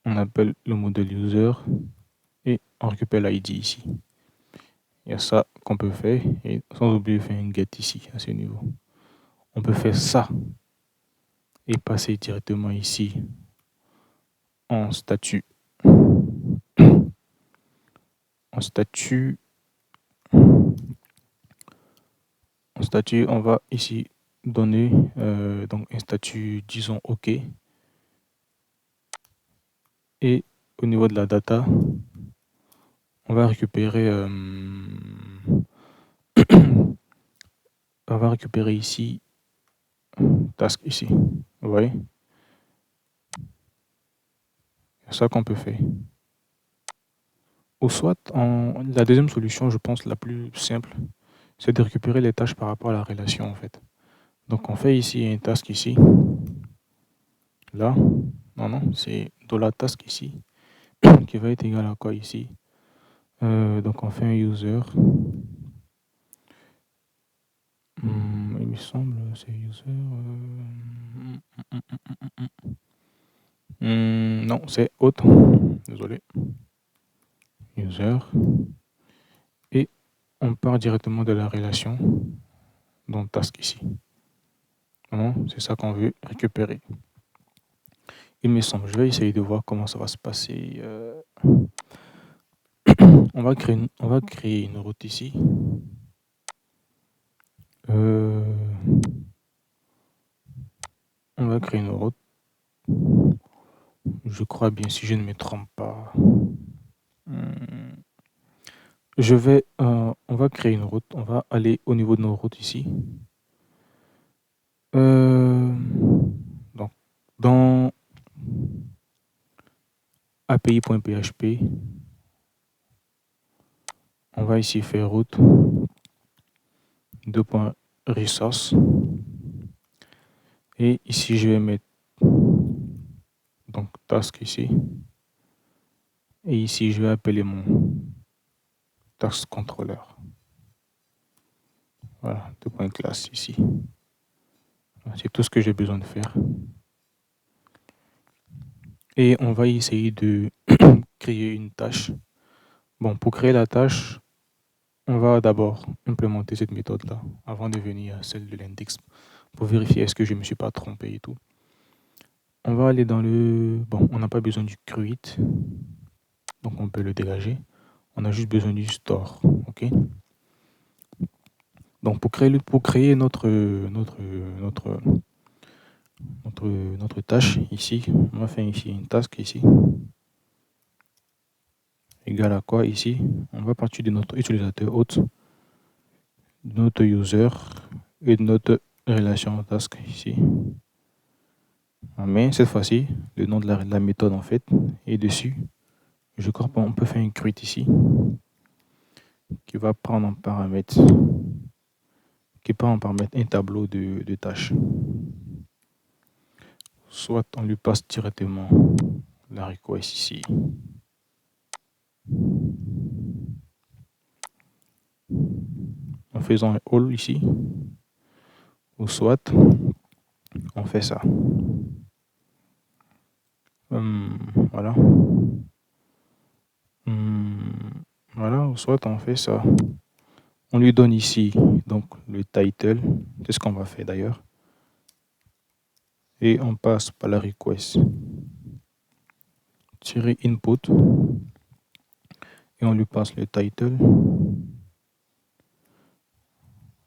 On appelle le modèle user et on récupère l'ID ici. Il y a ça qu'on peut faire et sans oublier faire un get ici à ce niveau. On peut faire ça et passer directement ici en statut. En statut, on va ici donner donc un statut, disons OK. Et au niveau de la data, on va récupérer on va récupérer ici task ici. Vous voyez? C'est ça qu'on peut faire. Ou soit, la deuxième solution, je pense la plus simple, c'est de récupérer les tâches par rapport à la relation en fait. Donc on fait ici un task ici. Là, non, c'est $task ici, qui va être égal à quoi ici? Donc on fait un user. Il me semble, c'est user. Non, c'est autre. Désolé. User. Et on part directement de la relation dans task ici. C'est ça qu'on veut récupérer. Il me semble, je vais essayer de voir comment ça va se passer. On va créer une route ici. On va créer une route. Je crois bien, si je ne me trompe pas. On va créer une route. On va aller au niveau de nos routes ici. Donc, dans API.php, on va ici faire route 2.resource. Et ici, je vais mettre donc task ici. Et ici, je vais appeler mon task controller. Voilà, 2.class ici. C'est tout ce que j'ai besoin de faire. Et on va essayer de créer une tâche. Bon, pour créer la tâche, on va d'abord implémenter cette méthode-là avant de venir à celle de l'index pour vérifier est-ce que je ne me suis pas trompé et tout. On va aller dans le... Bon, on n'a pas besoin du create, donc on peut le dégager. On a juste besoin du store, ok? Donc pour créer notre tâche ici, on va faire ici une task ici. Égal à quoi ici? On va partir de notre utilisateur hôte, de notre user et de notre relation task ici. Mais cette fois-ci, le nom de la méthode en fait est dessus. Je crois qu'on peut faire une create ici qui va prendre en paramètre un tableau de tâches. Soit on lui passe directement la request ici. En faisant un all ici. Ou soit on fait ça. Voilà. Voilà, ou soit on fait ça. On lui donne ici donc le title, c'est ce qu'on va faire d'ailleurs. Et on passe par la request. Tirer input. Et on lui passe le title.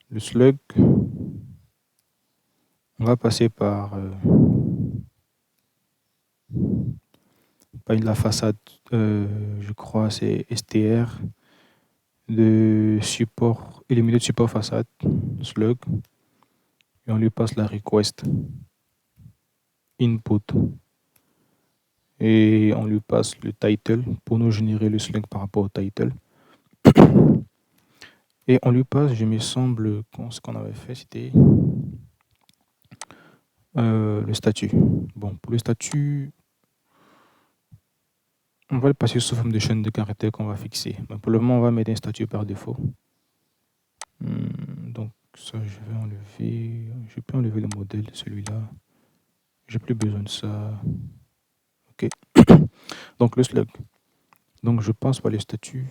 Le slug. On va passer par la façade, je crois c'est str. de support, éliminer de support façade, slug, et on lui passe la request input et on lui passe le title pour nous générer le slug par rapport au title. Et on lui passe, je me semble, ce qu'on avait fait, c'était le statut. Bon, pour le statut, on va le passer sous forme de chaîne de caractères qu'on va fixer. Mais pour le moment, on va mettre un statut par défaut. Donc ça, je vais enlever. Je peux enlever le modèle de celui-là. J'ai plus besoin de ça. Ok. Donc le slug. Donc je passe par les statuts.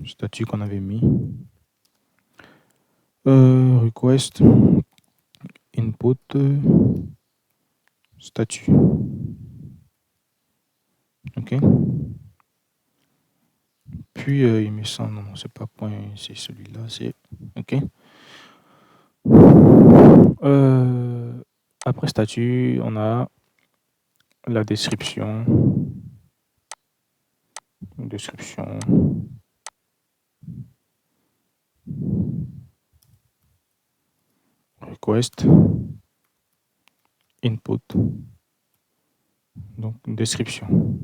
Statut qu'on avait mis. Request. Input. Statut. Ok. Puis il me semble, non, c'est pas point, c'est celui-là, c'est ok. Après statut, on a la description. Description. Request. Input. Donc description.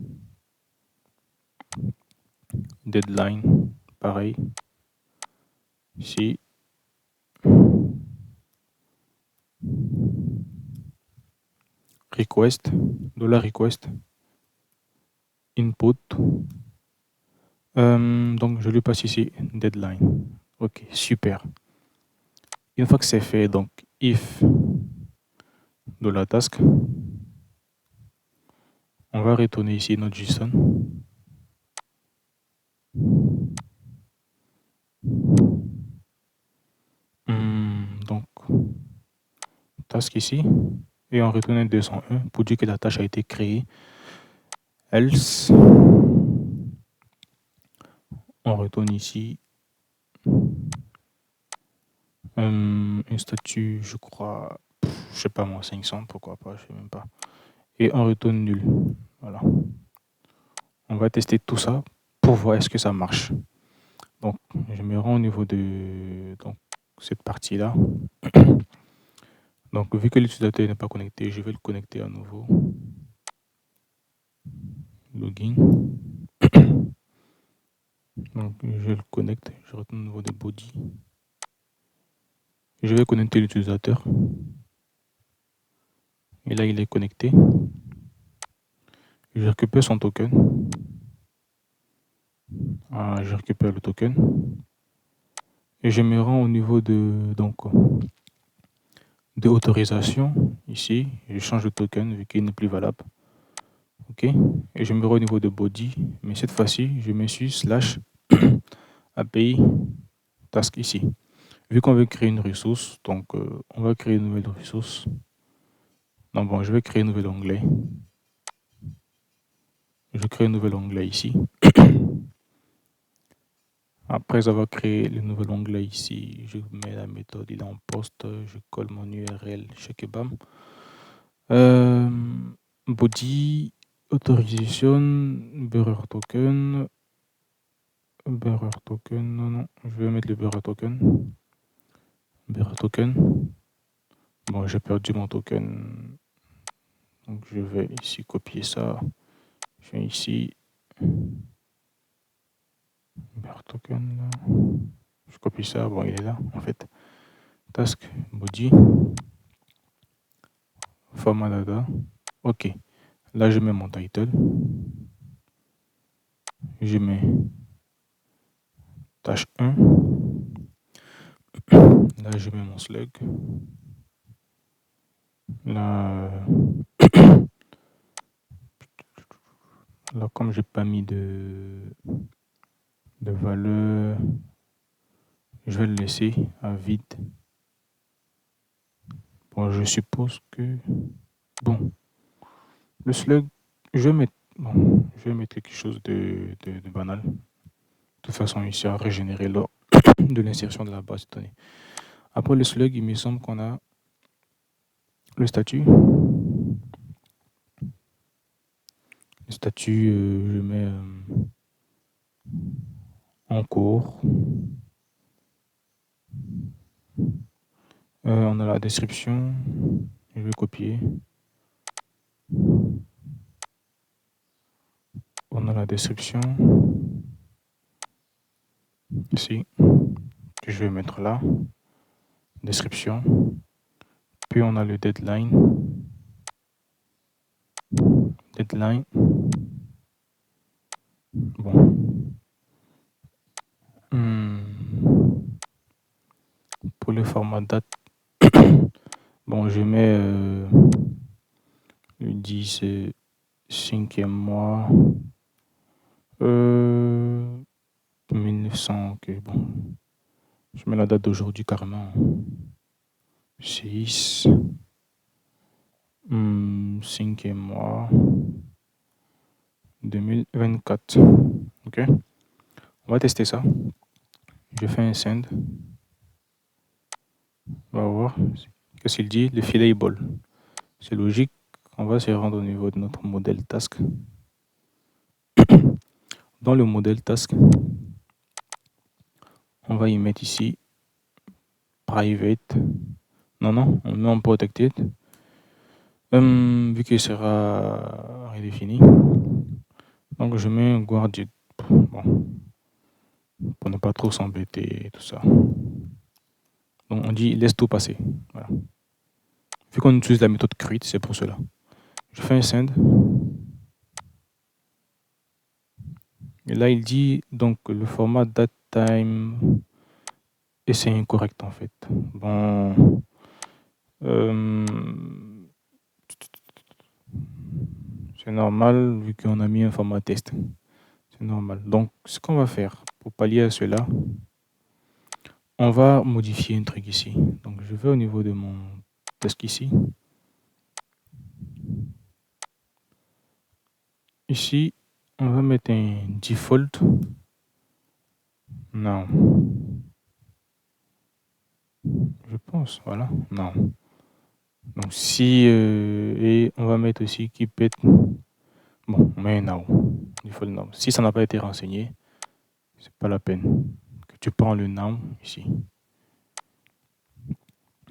Deadline, pareil. Ici. Request, $request. Input. Donc je lui passe ici deadline. Ok, super. Une fois que c'est fait, donc if $task, on va retourner ici notre JSON. Donc task ici et on retourne 201 pour dire que la tâche a été créée. Else, on retourne ici un statut, je crois, je sais pas moi, 500, pourquoi pas, je sais même pas. Et on retourne nul. Voilà. On va tester tout ça pour voir est-ce que ça marche. Donc, je me rends au niveau de cette partie-là. Donc, vu que l'utilisateur n'est pas connecté, je vais le connecter à nouveau. Login. Donc, je le connecte. Je retourne au niveau de body. Je vais connecter l'utilisateur. Et là, il est connecté. Je récupère son token. Je récupère le token. Et je me rends au niveau de autorisation. Ici, je change de token vu qu'il n'est plus valable. Ok. Et je me rends au niveau de body. Mais cette fois-ci, je me suis / API task ici. Vu qu'on veut créer une ressource, donc on va créer une nouvelle ressource. Non, bon, je vais créer un nouvel onglet. Je crée un nouvel onglet ici. Après avoir créé le nouvel onglet ici, je mets la méthode, il est en poste, je colle mon URL chez Kebam. Body, authorization, bearer token. Bearer token, non, je vais mettre le bearer token. Bearer token. Bon, j'ai perdu mon token. Donc je vais ici copier ça. Je viens ici. Bearer token là. Je copie ça, bon il est là en fait. Task, body. Format data. Ok. Là je mets mon title. Je mets tâche 1. Là je mets mon slug. Là, là comme j'ai pas mis de valeur, je vais le laisser à vide. Bon, je suppose que bon, le slug, je vais mettre quelque chose de banal. De toute façon, il sera régénéré lors de l'insertion de la base de données. Après le slug, il me semble qu'on a le statut. Le statut, je mets en cours. On a la description. Je vais copier. On a la description. Ici. Que je vais mettre là. Description. Puis on a le deadline. Deadline. Bon. Pour le format date, bon, je mets le 10, 5e mois, 1900, ok, bon. Je mets la date d'aujourd'hui carrément. 6, 5e mois, 2024. Ok. On va tester ça. Je fais un send. On va voir. Qu'est-ce qu'il dit? Le filet est ball. C'est logique. On va se rendre au niveau de notre modèle task. Dans le modèle task, on va y mettre ici private. Non, on met en protected. Vu qu'il sera redéfini. Donc je mets un guarded. Bon. Pour ne pas trop s'embêter et tout ça. Donc on dit laisse tout passer. Voilà. Vu qu'on utilise la méthode create, c'est pour cela. Je fais un send. Et là il dit donc le format datetime et c'est incorrect en fait. Bon. C'est normal vu qu'on a mis un format test. C'est normal. Donc ce qu'on va faire pour pallier à cela, on va modifier un truc ici. Donc je vais au niveau de mon task ici. Ici, on va mettre un default. Non. Je pense, voilà. Non. Donc si et on va mettre aussi keep it. Bon, on met un now. Default now. Si ça n'a pas été renseigné, c'est pas la peine que tu prends le now ici.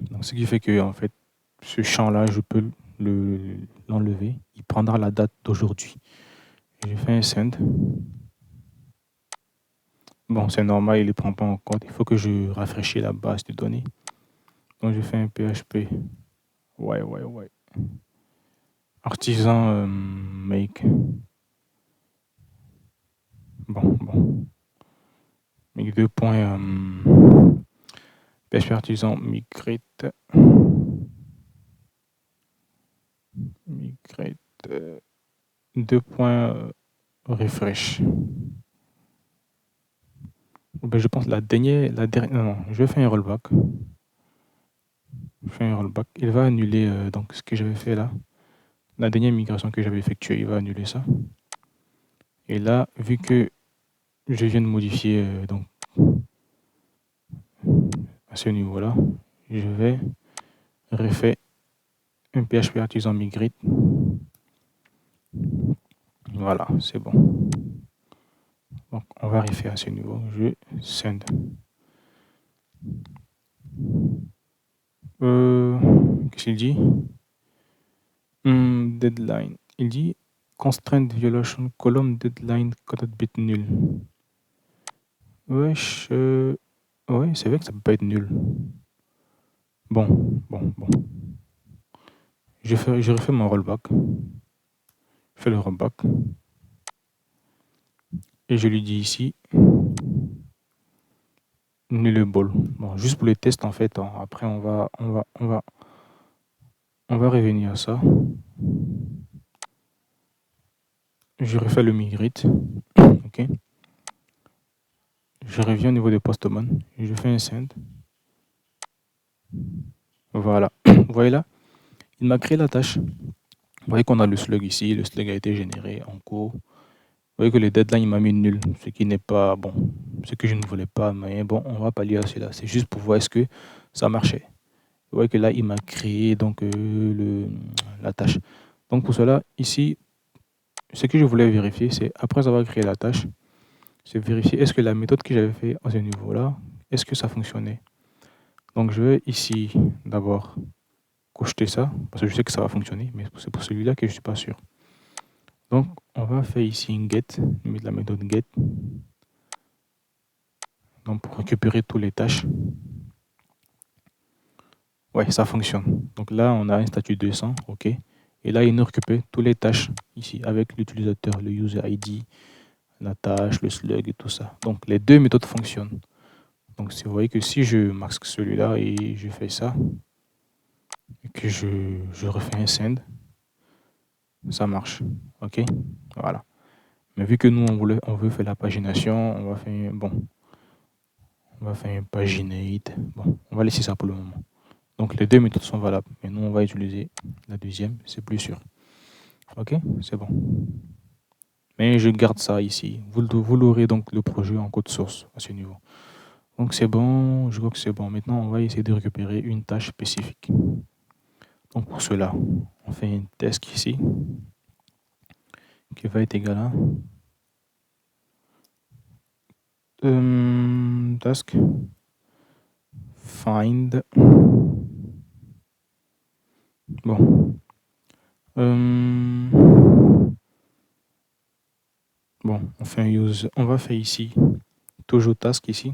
Donc ce qui fait que en fait ce champ là je peux l'enlever. Il prendra la date d'aujourd'hui. Je fais un send. Bon, c'est normal, il ne prend pas en compte. Il faut que je rafraîchisse la base de données. Donc je fais un PHP. Ouais. Artisan make. Bon. Make 2 points. PHP artisan migrate. Migrate. 2 points refresh. Ben, je pense la dernière. Non, je vais faire un rollback. Il va annuler donc ce que j'avais fait là. La dernière migration que j'avais effectuée, il va annuler ça. Et là, vu que je viens de modifier donc à ce niveau-là, je vais refaire un PHP artisan migrate. Voilà, c'est bon. Donc, on va refaire à ce niveau. Je send. Qu'est-ce qu'il dit? Deadline. Il dit constraint violation column deadline cannot bit nul. Wesh. Ouais, c'est vrai que ça peut pas être nul. Bon. Je refais mon rollback. Je fais le rollback. Et je lui dis ici nullable. Bon, juste pour les tests en fait. Après on va revenir à ça. Je refais le migrate. Ok. Je reviens au niveau de Postman. Je fais un send. Voilà. Vous voyez là, il m'a créé la tâche. Vous voyez qu'on a le slug ici. Le slug a été généré en cours. Vous voyez que le deadline il m'a mis nul, ce qui n'est pas bon, ce que je ne voulais pas, mais bon, on va pallier à cela. C'est juste pour voir est-ce que ça marchait. Vous voyez que là, il m'a créé donc la tâche. Donc pour cela, ici, ce que je voulais vérifier, c'est après avoir créé la tâche, c'est vérifier est-ce que la méthode que j'avais fait à ce niveau-là, est-ce que ça fonctionnait. Donc je vais ici d'abord cocher ça, parce que je sais que ça va fonctionner, mais c'est pour celui-là que je ne suis pas sûr. Donc on va faire ici une get, la méthode get, donc pour récupérer toutes les tâches. Ouais, ça fonctionne. Donc là, on a un statut 200, ok. Et là, il nous récupère toutes les tâches ici avec l'utilisateur, le user ID, la tâche, le slug et tout ça. Donc les deux méthodes fonctionnent. Donc vous voyez que si je masque celui-là et je fais ça, et que je refais un send, ça marche. Ok, voilà. Mais vu que nous, on veut faire la pagination, on va faire, on va faire un paginate. Bon, on va laisser ça pour le moment. Donc les deux méthodes sont valables. Mais nous, on va utiliser la deuxième, c'est plus sûr. Ok, c'est bon. Mais je garde ça ici. Vous l'aurez donc le projet en code source à ce niveau. Donc c'est bon, je crois que c'est bon. Maintenant, on va essayer de récupérer une tâche spécifique. Donc pour cela, on fait un test ici qui va être égal à task find. Bon. Bon, on fait un use. On va faire ici toujours task ici.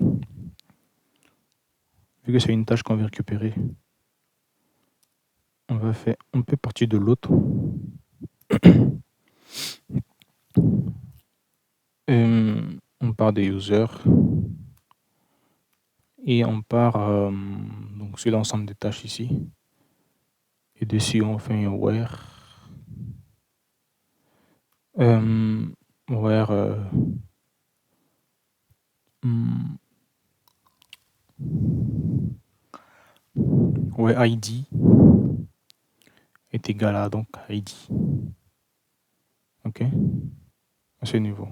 Vu que c'est une tâche qu'on veut récupérer, on peut partir de l'autre. On part des users et on part donc sur l'ensemble des tâches ici. Et dessus, on fait un where. Where where ID est égal à donc ID. Ok, à ce niveau.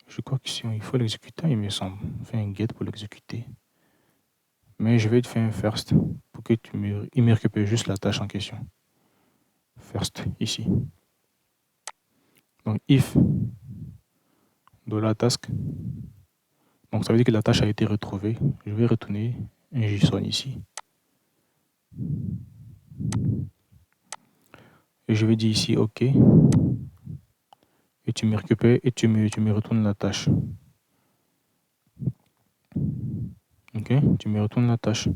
Je crois que si il faut l'exécuter, il me semble. On fait un get pour l'exécuter. Mais je vais te faire un first pour que il me récupère juste la tâche en question. First, ici. Donc, if $task. Donc, ça veut dire que la tâche a été retrouvée. Je vais retourner un JSON ici. Et je vais dire ici OK. Et tu me récupères et tu me retournes la tâche. Ok, tu me retournes la tâche.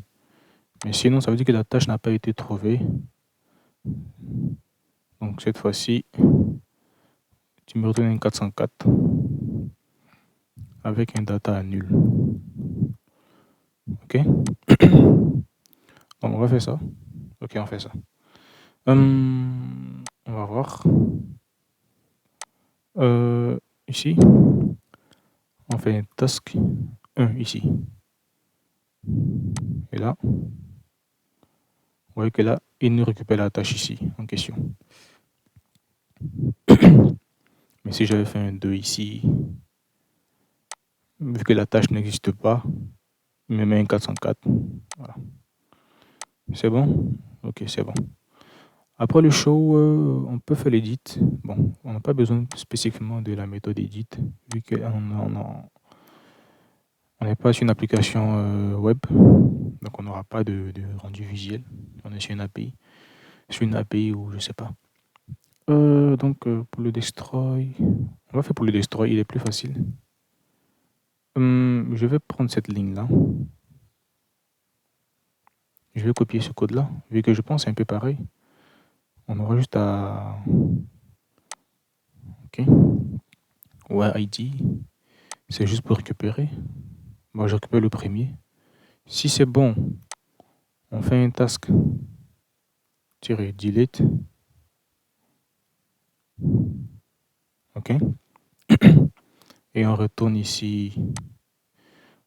Mais sinon, ça veut dire que la tâche n'a pas été trouvée. Donc cette fois-ci, tu me retournes un 404 avec un data nul. Ok. Donc on va faire ça. Ok, on fait ça. On va voir. Ici, on fait un task 1 ici. Et là, vous voyez que là, il nous récupère la tâche ici en question. Mais si j'avais fait un 2 ici, vu que la tâche n'existe pas, il me met un 404. Voilà. C'est bon? Ok, c'est bon. Après le show, on peut faire l'edit. Bon, on n'a pas besoin spécifiquement de la méthode edit, vu qu'on n'est pas sur une application web, donc on n'aura pas de rendu visuel. On est sur une API. Sur une API ou je sais pas. Donc pour le destroy, on va faire pour le destroy, il est plus facile. Je vais prendre cette ligne-là. Je vais copier ce code-là, vu que je pense que c'est un peu pareil. On aura juste à... Ok. Ouais, ID, c'est juste pour récupérer. Moi, je récupère le premier. Si c'est bon, on fait un task delete. Ok. Et on retourne ici.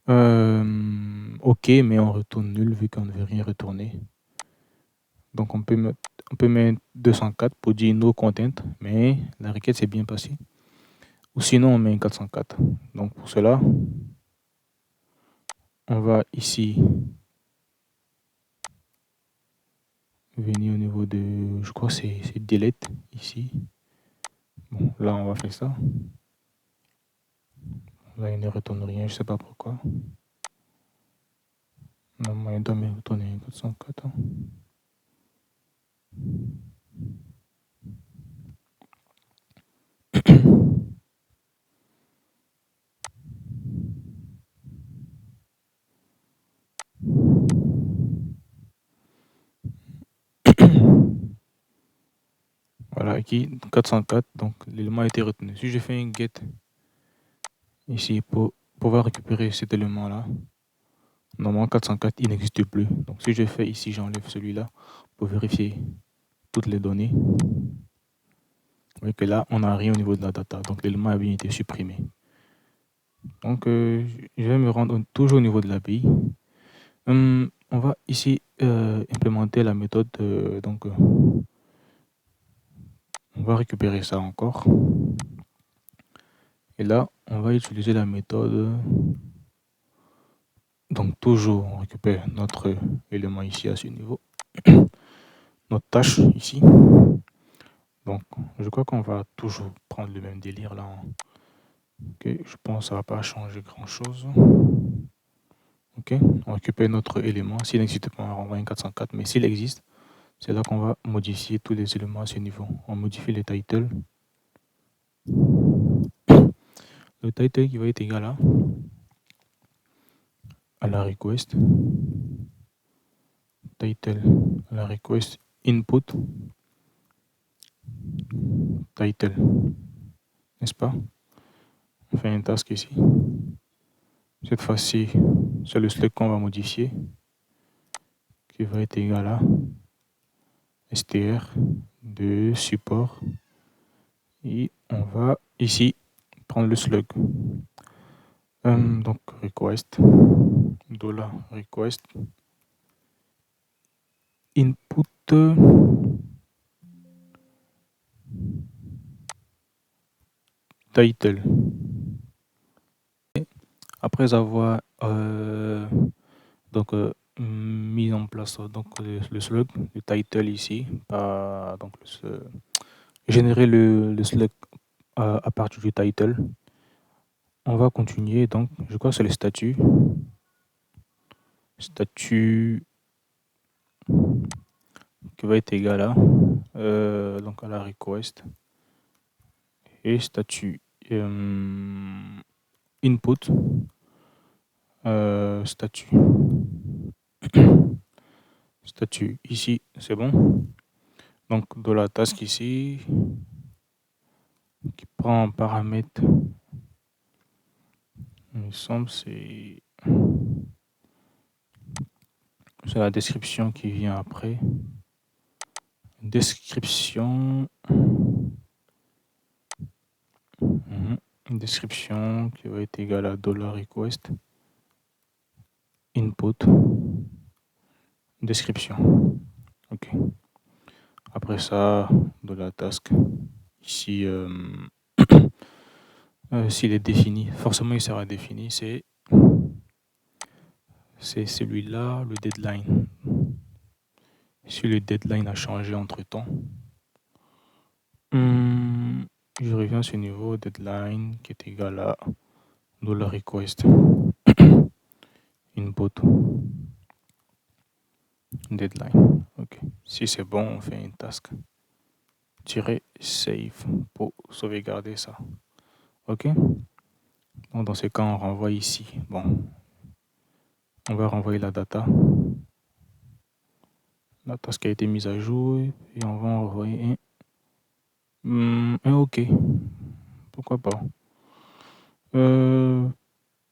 Ok, mais on retourne nul vu qu'on ne veut rien retourner. Donc on peut mettre 204 pour dire no content, mais la requête s'est bien passée. Ou sinon on met un 404. Donc pour cela, on va ici venir au niveau de, je crois que c'est delete ici. Bon, là on va faire ça. Là, il ne retourne rien, je sais pas pourquoi. Normalement, il doit me retourner 404. Voilà, ici 404, donc l'élément a été retenu. Si je fais un get ici pour pouvoir récupérer cet élément-là, normalement 404 il n'existe plus. Donc si je fais ici, j'enlève celui-là pour vérifier toutes les données. Vous voyez que là, on n'a rien au niveau de la data, donc l'élément a bien été supprimé. Donc je vais me rendre toujours au niveau de l'API. On va ici implémenter la méthode, on va récupérer ça encore. Et là, on va utiliser la méthode. Donc toujours, on récupère notre élément ici à ce niveau. Notre tâche ici. Donc, je crois qu'on va toujours prendre le même délire là. Ok, je pense que ça ne va pas changer grand-chose. Ok, on récupère notre élément. S'il n'existe pas, on va renvoyer un 404. Mais s'il existe, c'est là qu'on va modifier tous les éléments à ce niveau. On modifie les titles. Le title qui va être égal à la request. Title à la request input. Title. N'est-ce pas? On fait un task ici. Cette fois-ci, c'est le slug qu'on va modifier, qui va être égal à str de support. Et on va ici prendre le slug. Donc request, $request, input, title. Après avoir mis en place le slug, le title ici, générer le slug à partir du title. On va continuer, donc je crois que c'est le statut. Statut qui va être égal à donc à la request et statut input statut statut ici c'est bon. Donc de la task ici qui prend en paramètre, il me semble c'est la description qui vient après. Description. Une description qui va être égale à $request input description. Ok. Après ça, de la task ici, s'il est défini, forcément il sera défini. C'est celui-là, le deadline. Si le deadline a changé entre temps, je reviens sur ce niveau deadline qui est égal à $request input deadline. Ok. Si c'est bon, on fait une task. Save pour sauvegarder ça. Ok. Donc dans ce cas, on renvoie ici. Bon, on va renvoyer la data. La task a été mise à jour et on va envoyer un OK. Pourquoi pas.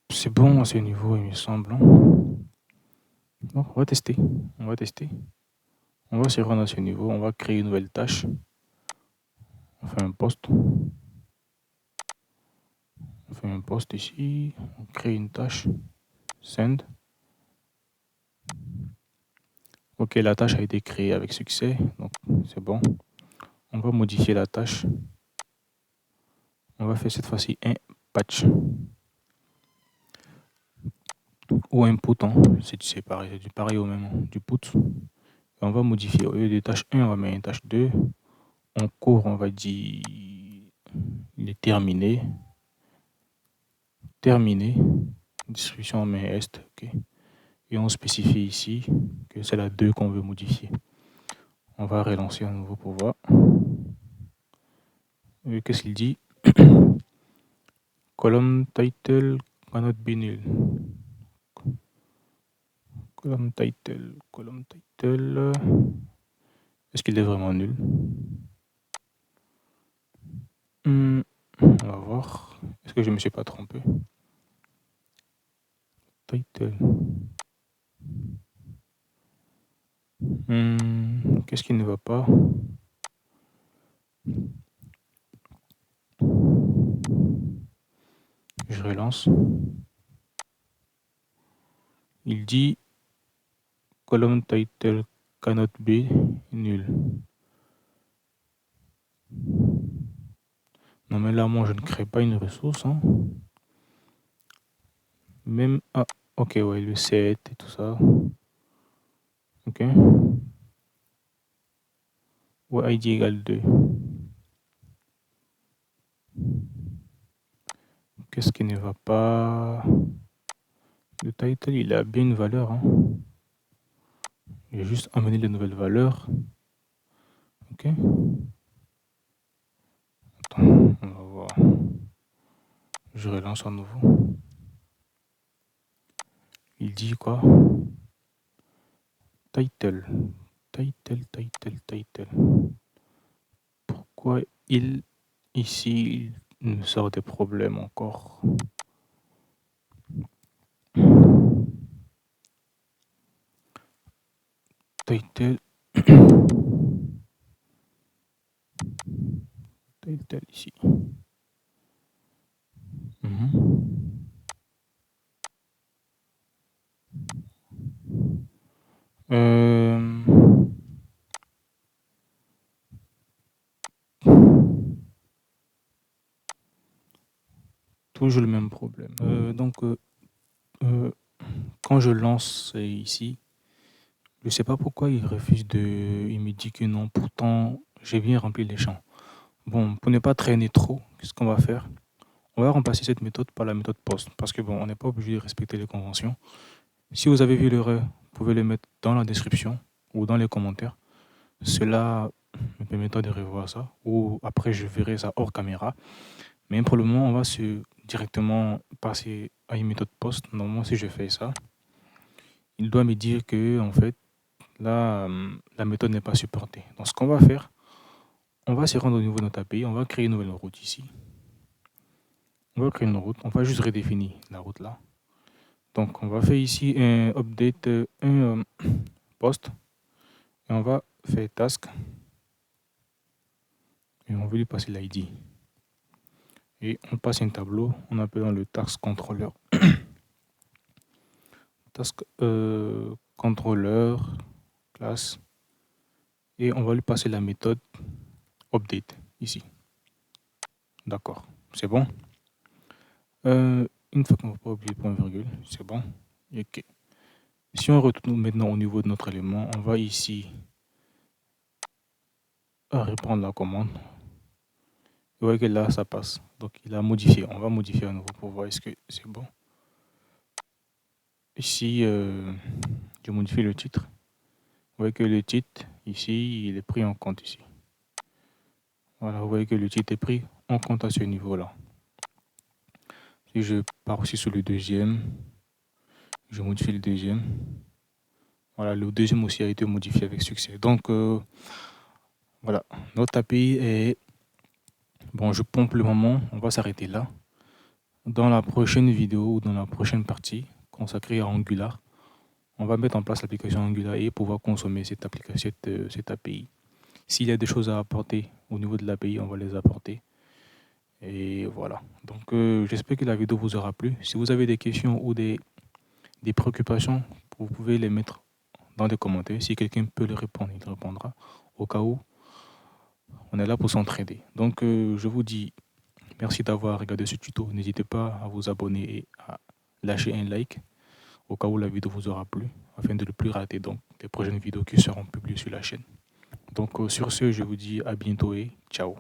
C'est bon à ce niveau, il me semble. Bon, on va tester. On va tester. On va se rendre à ce niveau. On va créer une nouvelle tâche. On fait un post. On fait un post ici. On crée une tâche. Send. Ok, la tâche a été créée avec succès. Donc, c'est bon. On va modifier la tâche. On va faire cette fois-ci un patch. Ou input, c'est pareil, c'est du pareil au même, du put. Et on va modifier, au lieu de tâche 1, on va mettre une tâche 2. En cours, on va dire, il est terminé. terminé. Distribution en main est, ok. Et on spécifie ici que c'est la 2 qu'on veut modifier. On va relancer à nouveau pour voir. Qu'est-ce qu'il dit? Column title cannot be null. Column title. Est-ce qu'il est vraiment nul? On va voir. Est-ce que je ne me suis pas trompé? Title. Qu'est-ce qui ne va pas? Je relance. Il dit column title cannot be nul. Non mais là moi je ne crée pas une ressource. Hein. Même... Ah, ok, ouais, le set et tout ça. Ok. Ouais, ID égale 2. Qu'est-ce qui ne va pas? Le title, il a bien une valeur. Hein. J'ai juste amené les nouvelles valeurs. Ok. Attends, on va voir. Je relance à nouveau. Il dit quoi? Title. Title. Pourquoi ici, il nous sort des problèmes encore? Title. Title ici. Toujours le même problème. Quand je lance ici, je ne sais pas pourquoi il refuse de... Il me dit que non, pourtant j'ai bien rempli les champs. Bon, pour ne pas traîner trop, qu'est-ce qu'on va faire? On va remplacer cette méthode par la méthode post, parce que bon, on n'est pas obligé de respecter les conventions. Si vous avez vu l'erreur, vous pouvez le mettre dans la description ou dans les commentaires. Cela me permettra de revoir ça, ou après je verrai ça hors caméra. Mais pour le moment, on va directement passer à une méthode post. Normalement, si je fais ça, il doit me dire que en fait, là, la méthode n'est pas supportée. Donc, ce qu'on va faire, on va se rendre au niveau de notre API, on va créer une nouvelle route ici. On va créer une route, on va juste redéfinir la route là. Donc, on va faire ici un update, un post, et on va faire task, et on veut lui passer l'ID. Et on passe un tableau en appelant le task controller. Task controller classe, et on va lui passer la méthode update ici. D'accord, c'est bon. Une fois qu'on ne va pas oublier point virgule, c'est bon. Ok. Si on retourne maintenant au niveau de notre élément, on va ici reprendre la commande. Vous voyez que là, ça passe. Donc, il a modifié. On va modifier à nouveau pour voir est-ce que c'est bon. Ici, je modifie le titre. Vous voyez que le titre, ici, il est pris en compte ici. Voilà, vous voyez que le titre est pris en compte à ce niveau-là. Si je pars aussi sur le deuxième, je modifie le deuxième. Voilà, le deuxième aussi a été modifié avec succès. Donc, voilà, notre API est... Bon, je pompe le moment, on va s'arrêter là. Dans la prochaine vidéo ou dans la prochaine partie consacrée à Angular, on va mettre en place l'application Angular et pouvoir consommer cette application, cette API. S'il y a des choses à apporter au niveau de l'API, on va les apporter. Et voilà. Donc, j'espère que la vidéo vous aura plu. Si vous avez des questions ou des préoccupations, vous pouvez les mettre dans les commentaires. Si quelqu'un peut le répondre, il répondra. Au cas où, on est là pour s'entraider. Donc, je vous dis merci d'avoir regardé ce tuto. N'hésitez pas à vous abonner et à lâcher un like au cas où la vidéo vous aura plu, afin de ne plus rater donc les prochaines vidéos qui seront publiées sur la chaîne. Donc, sur ce, je vous dis à bientôt et ciao.